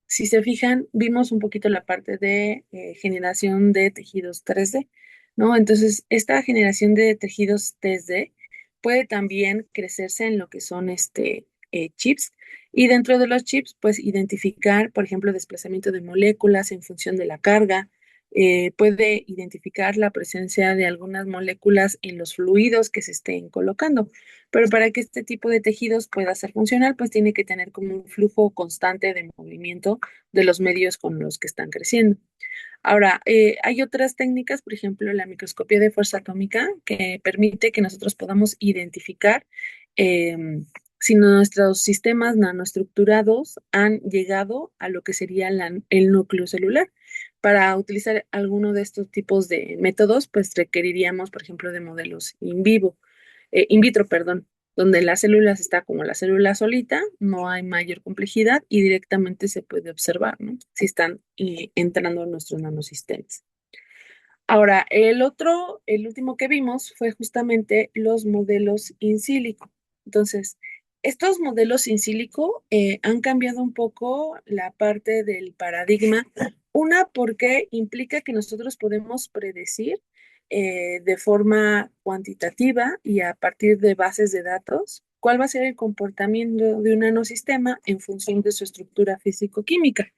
[SPEAKER 2] si se fijan, vimos un poquito la parte de generación de tejidos 3D, ¿no? Entonces, esta generación de tejidos 3D puede también crecerse en lo que son chips, y dentro de los chips, pues identificar, por ejemplo, desplazamiento de moléculas en función de la carga, puede identificar la presencia de algunas moléculas en los fluidos que se estén colocando. Pero para que este tipo de tejidos pueda ser funcional, pues tiene que tener como un flujo constante de movimiento de los medios con los que están creciendo. Ahora, hay otras técnicas, por ejemplo, la microscopía de fuerza atómica, que permite que nosotros podamos identificar si nuestros sistemas nanoestructurados han llegado a lo que sería el núcleo celular. Para utilizar alguno de estos tipos de métodos, pues requeriríamos, por ejemplo, de modelos in vitro, perdón, donde la célula está como la célula solita, no hay mayor complejidad y directamente se puede observar, ¿no? Si están entrando en nuestros nanosistemas. Ahora, el último que vimos fue justamente los modelos in silico. Entonces, estos modelos in silico han cambiado un poco la parte del paradigma. Una, porque implica que nosotros podemos predecir de forma cuantitativa y a partir de bases de datos cuál va a ser el comportamiento de un nanosistema en función de su estructura físico-química.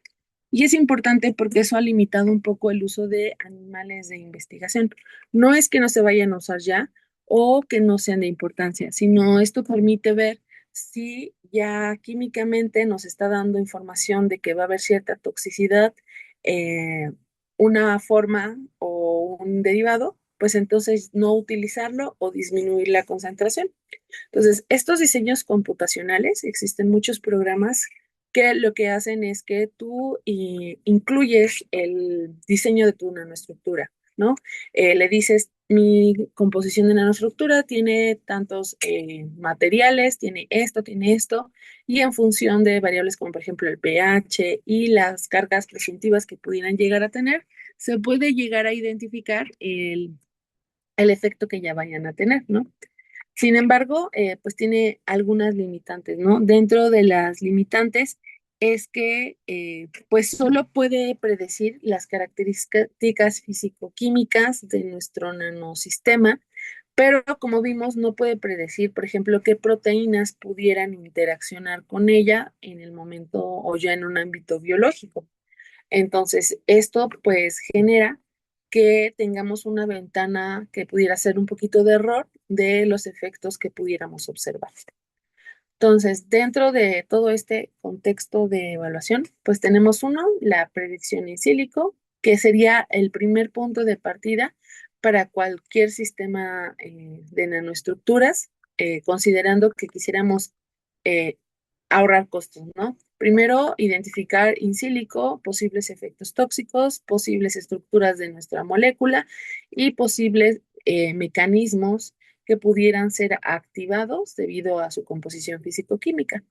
[SPEAKER 2] Y es importante porque eso ha limitado un poco el uso de animales de investigación. No es que no se vayan a usar ya o que no sean de importancia, sino esto permite ver si ya químicamente nos está dando información de que va a haber cierta toxicidad, una forma o un derivado, pues entonces no utilizarlo o disminuir la concentración. Entonces, estos diseños computacionales, existen muchos programas que lo que hacen es que tú incluyes el diseño de tu nanoestructura, ¿no? Le dices mi composición de nanoestructura tiene tantos materiales, tiene esto, y en función de variables como por ejemplo el pH y las cargas presuntivas que pudieran llegar a tener, se puede llegar a identificar el efecto que ya vayan a tener, ¿no? Sin embargo, pues tiene algunas limitantes, ¿no? Dentro de las limitantes es que pues solo puede predecir las características físico-químicas de nuestro nanosistema, pero como vimos, no puede predecir, por ejemplo, qué proteínas pudieran interaccionar con ella en el momento o ya en un ámbito biológico. Entonces, esto pues genera que tengamos una ventana que pudiera ser un poquito de error de los efectos que pudiéramos observar. Entonces, dentro de todo este contexto de evaluación, pues tenemos uno, la predicción in silico, que sería el primer punto de partida para cualquier sistema de nanoestructuras, considerando que quisiéramos eh, ahorrar costos, ¿no? Primero, identificar in silico posibles efectos tóxicos, posibles estructuras de nuestra molécula y posibles mecanismos que pudieran ser activados debido a su composición físico-química.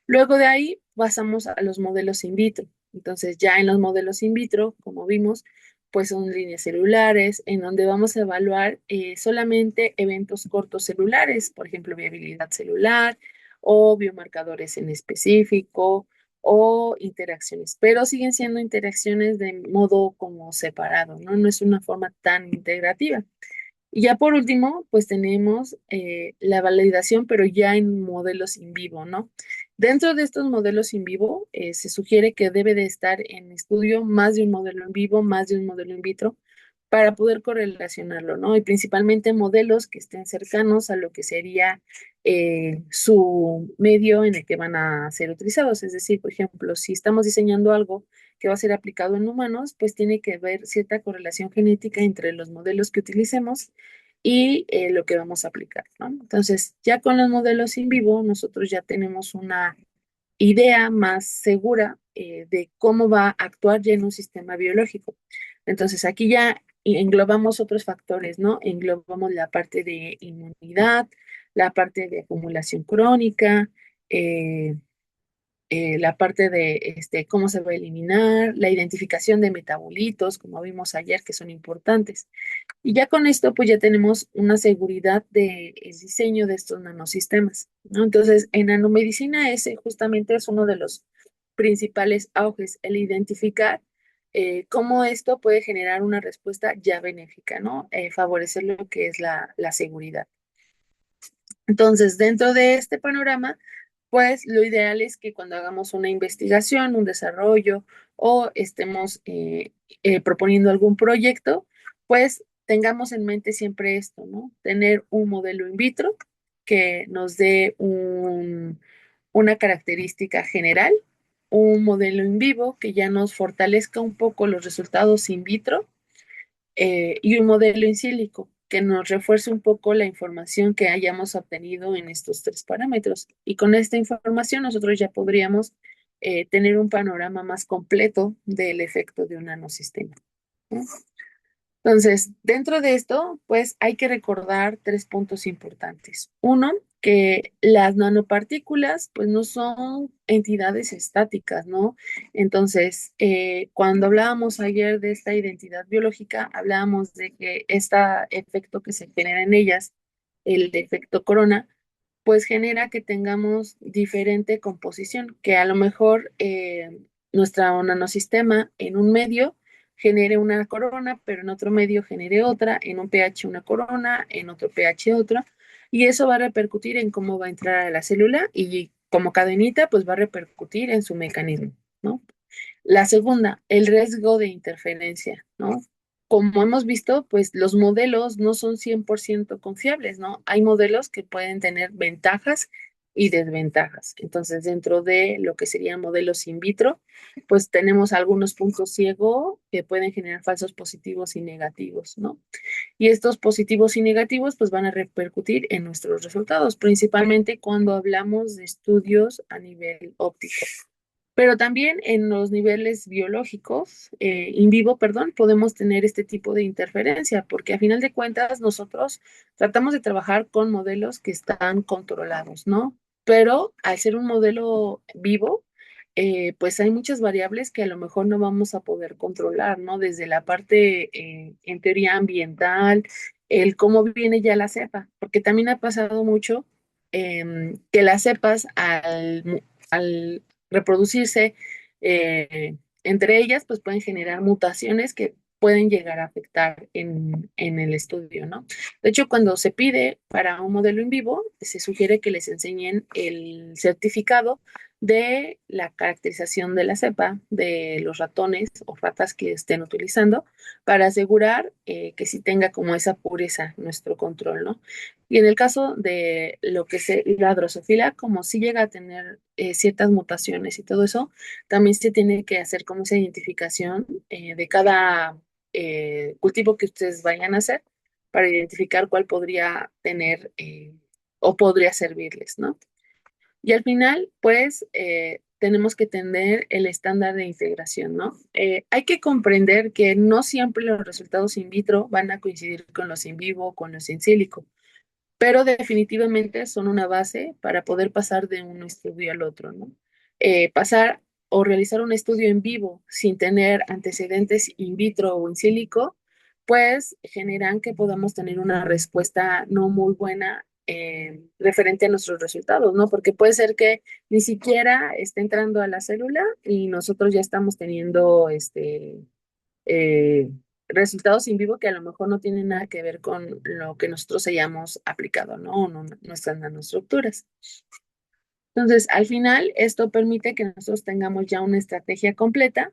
[SPEAKER 2] Luego de ahí pasamos a los modelos in vitro. Entonces, ya en los modelos in vitro, como vimos, pues son líneas celulares en donde vamos a evaluar solamente eventos cortos celulares, por ejemplo, viabilidad celular o biomarcadores en específico o interacciones, pero siguen siendo interacciones de modo como separado, ¿no? No es una forma tan integrativa. Y ya por último, pues tenemos la validación, pero ya en modelos in vivo, ¿no? Dentro de estos modelos in vivo, se sugiere que debe de estar en estudio más de un modelo en vivo, más de un modelo in vitro, para poder correlacionarlo, ¿no? Y principalmente modelos que estén cercanos a lo que sería su medio en el que van a ser utilizados. Es decir, por ejemplo, si estamos diseñando algo que va a ser aplicado en humanos, pues tiene que haber cierta correlación genética entre los modelos que utilicemos y lo que vamos a aplicar, ¿no? Entonces, ya con los modelos in vivo, nosotros ya tenemos una idea más segura de cómo va a actuar ya en un sistema biológico. Entonces, aquí ya englobamos otros factores, ¿no? Englobamos la parte de inmunidad, la parte de acumulación crónica, eh, la parte de cómo se va a eliminar, la identificación de metabolitos, como vimos ayer, que son importantes. Y ya con esto, pues ya tenemos una seguridad del diseño de estos nanosistemas, ¿no? Entonces, en nanomedicina ese justamente es uno de los principales auges, el identificar cómo esto puede generar una respuesta ya benéfica, ¿no? Favorecer lo que es la seguridad. Entonces, dentro de este panorama, pues lo ideal es que cuando hagamos una investigación, un desarrollo o estemos proponiendo algún proyecto, pues tengamos en mente siempre esto, ¿no? Tener un modelo in vitro que nos dé una característica general, un modelo in vivo que ya nos fortalezca un poco los resultados in vitro y un modelo in silico que nos refuerce un poco la información que hayamos obtenido en estos tres parámetros. Y con esta información nosotros ya podríamos tener un panorama más completo del efecto de un nanosistema, ¿no? Entonces, dentro de esto, pues hay que recordar tres puntos importantes. Uno, que las nanopartículas, pues no son entidades estáticas, ¿no? Entonces, cuando hablábamos ayer de esta identidad biológica, hablábamos de que este efecto que se genera en ellas, el efecto corona, pues genera que tengamos diferente composición, que a lo mejor nuestro nanosistema en un medio genere una corona, pero en otro medio genere otra, en un pH una corona, en otro pH otra, y eso va a repercutir en cómo va a entrar a la célula y como cadenita, pues va a repercutir en su mecanismo, ¿no? La segunda, el riesgo de interferencia, ¿no? Como hemos visto, pues los modelos no son 100% confiables, ¿no? Hay modelos que pueden tener ventajas y desventajas. Entonces, dentro de lo que serían modelos in vitro, pues tenemos algunos puntos ciegos que pueden generar falsos positivos y negativos, ¿no? Y estos positivos y negativos pues van a repercutir en nuestros resultados, principalmente cuando hablamos de estudios a nivel óptico. Pero también en los niveles biológicos, in vivo, perdón, podemos tener este tipo de interferencia, porque a final de cuentas nosotros tratamos de trabajar con modelos que están controlados, ¿no? Pero al ser un modelo vivo, pues hay muchas variables que a lo mejor no vamos a poder controlar, ¿no? Desde la parte, en teoría ambiental, el cómo viene ya la cepa, porque también ha pasado mucho que las cepas al reproducirse entre ellas, pues pueden generar mutaciones que pueden llegar a afectar en el estudio, ¿no? De hecho, cuando se pide para un modelo en vivo, se sugiere que les enseñen el certificado de la caracterización de la cepa de los ratones o ratas que estén utilizando para asegurar que sí tenga como esa pureza nuestro control, ¿no? Y en el caso de lo que es la drosofila, como si llega a tener ciertas mutaciones y todo eso, también se tiene que hacer como esa identificación de cada cultivo que ustedes vayan a hacer para identificar cuál podría tener o podría servirles, ¿no? Y al final, pues, tenemos que tener el estándar de integración, ¿no? Hay que comprender que no siempre los resultados in vitro van a coincidir con los in vivo o con los in silico, pero definitivamente son una base para poder pasar de un estudio al otro, ¿no? Pasar o realizar un estudio en vivo sin tener antecedentes in vitro o in silico, pues generan que podamos tener una respuesta no muy buena referente a nuestros resultados, ¿no? Porque puede ser que ni siquiera esté entrando a la célula y nosotros ya estamos teniendo eh, resultados in vivo que a lo mejor no tienen nada que ver con lo que nosotros hayamos aplicado, ¿no? O no nuestras nanoestructuras. Entonces, al final, esto permite que nosotros tengamos ya una estrategia completa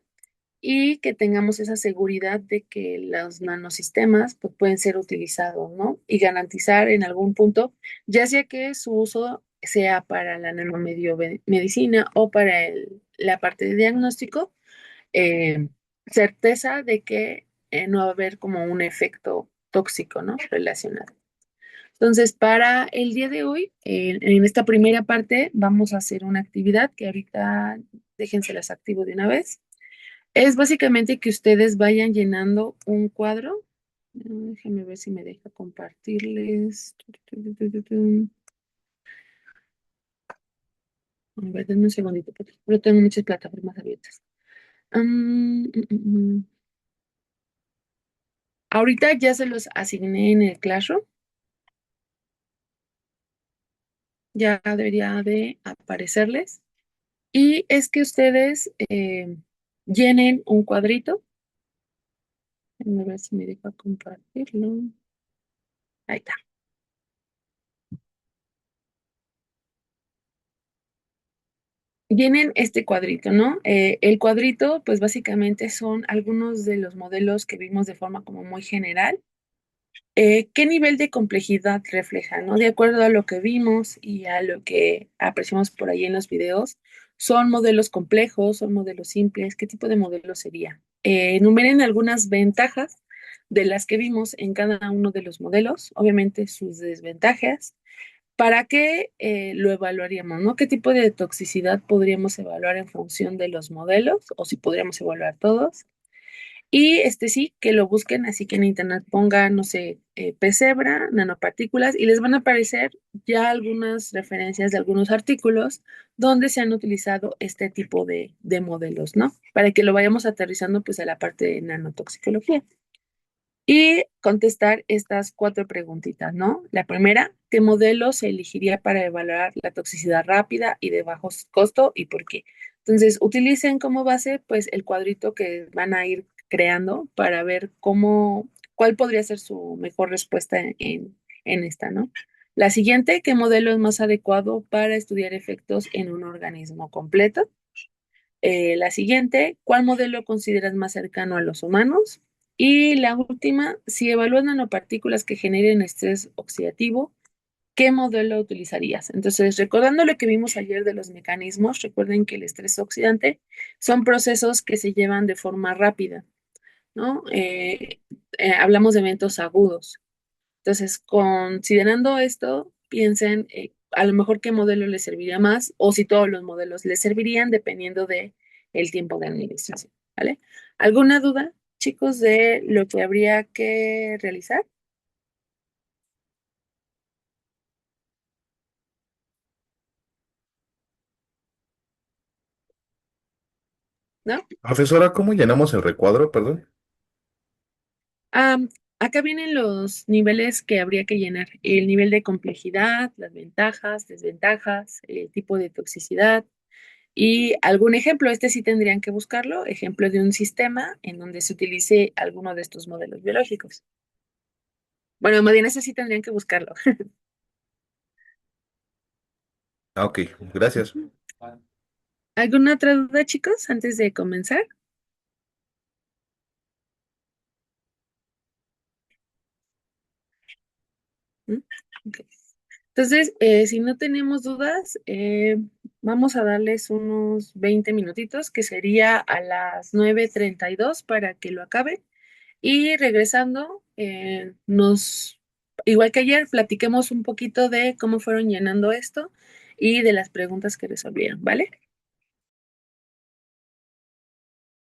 [SPEAKER 2] y que tengamos esa seguridad de que los nanosistemas pues, pueden ser utilizados, ¿no? Y garantizar en algún punto, ya sea que su uso sea para la nanomedicina o para la parte de diagnóstico, eh, certeza de que no va a haber como un efecto tóxico, ¿no? Relacionado. Entonces, para el día de hoy, en esta primera parte, vamos a hacer una actividad que ahorita déjense las activo de una vez. Es básicamente que ustedes vayan llenando un cuadro. Déjenme ver si me deja compartirles. A ver, denme un segundito, porque no tengo muchas plataformas abiertas. Ahorita ya se los asigné en el Classroom. Ya debería de aparecerles. Y es que ustedes llenen un cuadrito. Déjenme ver si me deja compartirlo. Ahí está. Llenen este cuadrito, ¿no? El cuadrito, pues básicamente son algunos de los modelos que vimos de forma como muy general. ¿Qué nivel de complejidad refleja, no? De acuerdo a lo que vimos y a lo que apreciamos por ahí en los videos, ¿son modelos complejos, son modelos simples? ¿Qué tipo de modelo sería? Enumeren algunas ventajas de las que vimos en cada uno de los modelos, obviamente sus desventajas. ¿Para qué lo evaluaríamos, no? ¿Qué tipo de toxicidad podríamos evaluar en función de los modelos o si podríamos evaluar todos? Y sí, que lo busquen, así que en internet pongan, no sé, pesebra, nanopartículas, y les van a aparecer ya algunas referencias de algunos artículos donde se han utilizado este tipo de modelos, ¿no? Para que lo vayamos aterrizando pues a la parte de nanotoxicología. Y contestar estas cuatro preguntitas, ¿no? La primera, ¿qué modelo se elegiría para evaluar la toxicidad rápida y de bajo costo y por qué? Entonces, utilicen como base, pues, el cuadrito que van a ir creando para ver cuál podría ser su mejor respuesta en esta, ¿no? La siguiente, ¿qué modelo es más adecuado para estudiar efectos en un organismo completo? La siguiente, ¿cuál modelo consideras más cercano a los humanos? Y la última, si evalúas nanopartículas que generen estrés oxidativo, ¿qué modelo utilizarías? Entonces, recordando lo que vimos ayer de los mecanismos, recuerden que el estrés oxidante son procesos que se llevan de forma rápida, ¿no? Hablamos de eventos agudos. Entonces, considerando esto, piensen a lo mejor qué modelo les serviría más o si todos los modelos les servirían dependiendo de el tiempo de administración, ¿vale? ¿Alguna duda, chicos, de lo que habría que realizar? ¿No?
[SPEAKER 8] Profesora, ¿cómo llenamos el recuadro, perdón?
[SPEAKER 2] Am, Acá vienen los niveles que habría que llenar. El nivel de complejidad, las ventajas, desventajas, el tipo de toxicidad y algún ejemplo. Este sí tendrían que buscarlo. Ejemplo de un sistema en donde se utilice alguno de estos modelos biológicos. Bueno, más bien ese sí tendrían que buscarlo.
[SPEAKER 8] Ah, ok, gracias.
[SPEAKER 2] ¿Alguna otra duda, chicos, antes de comenzar? ¿Mm? Ok. Entonces, si no tenemos dudas, vamos a darles unos 20 minutitos, que sería a las 9:32 para que lo acabe. Y regresando, igual que ayer, platiquemos un poquito de cómo fueron llenando esto y de las preguntas que resolvieron, ¿vale?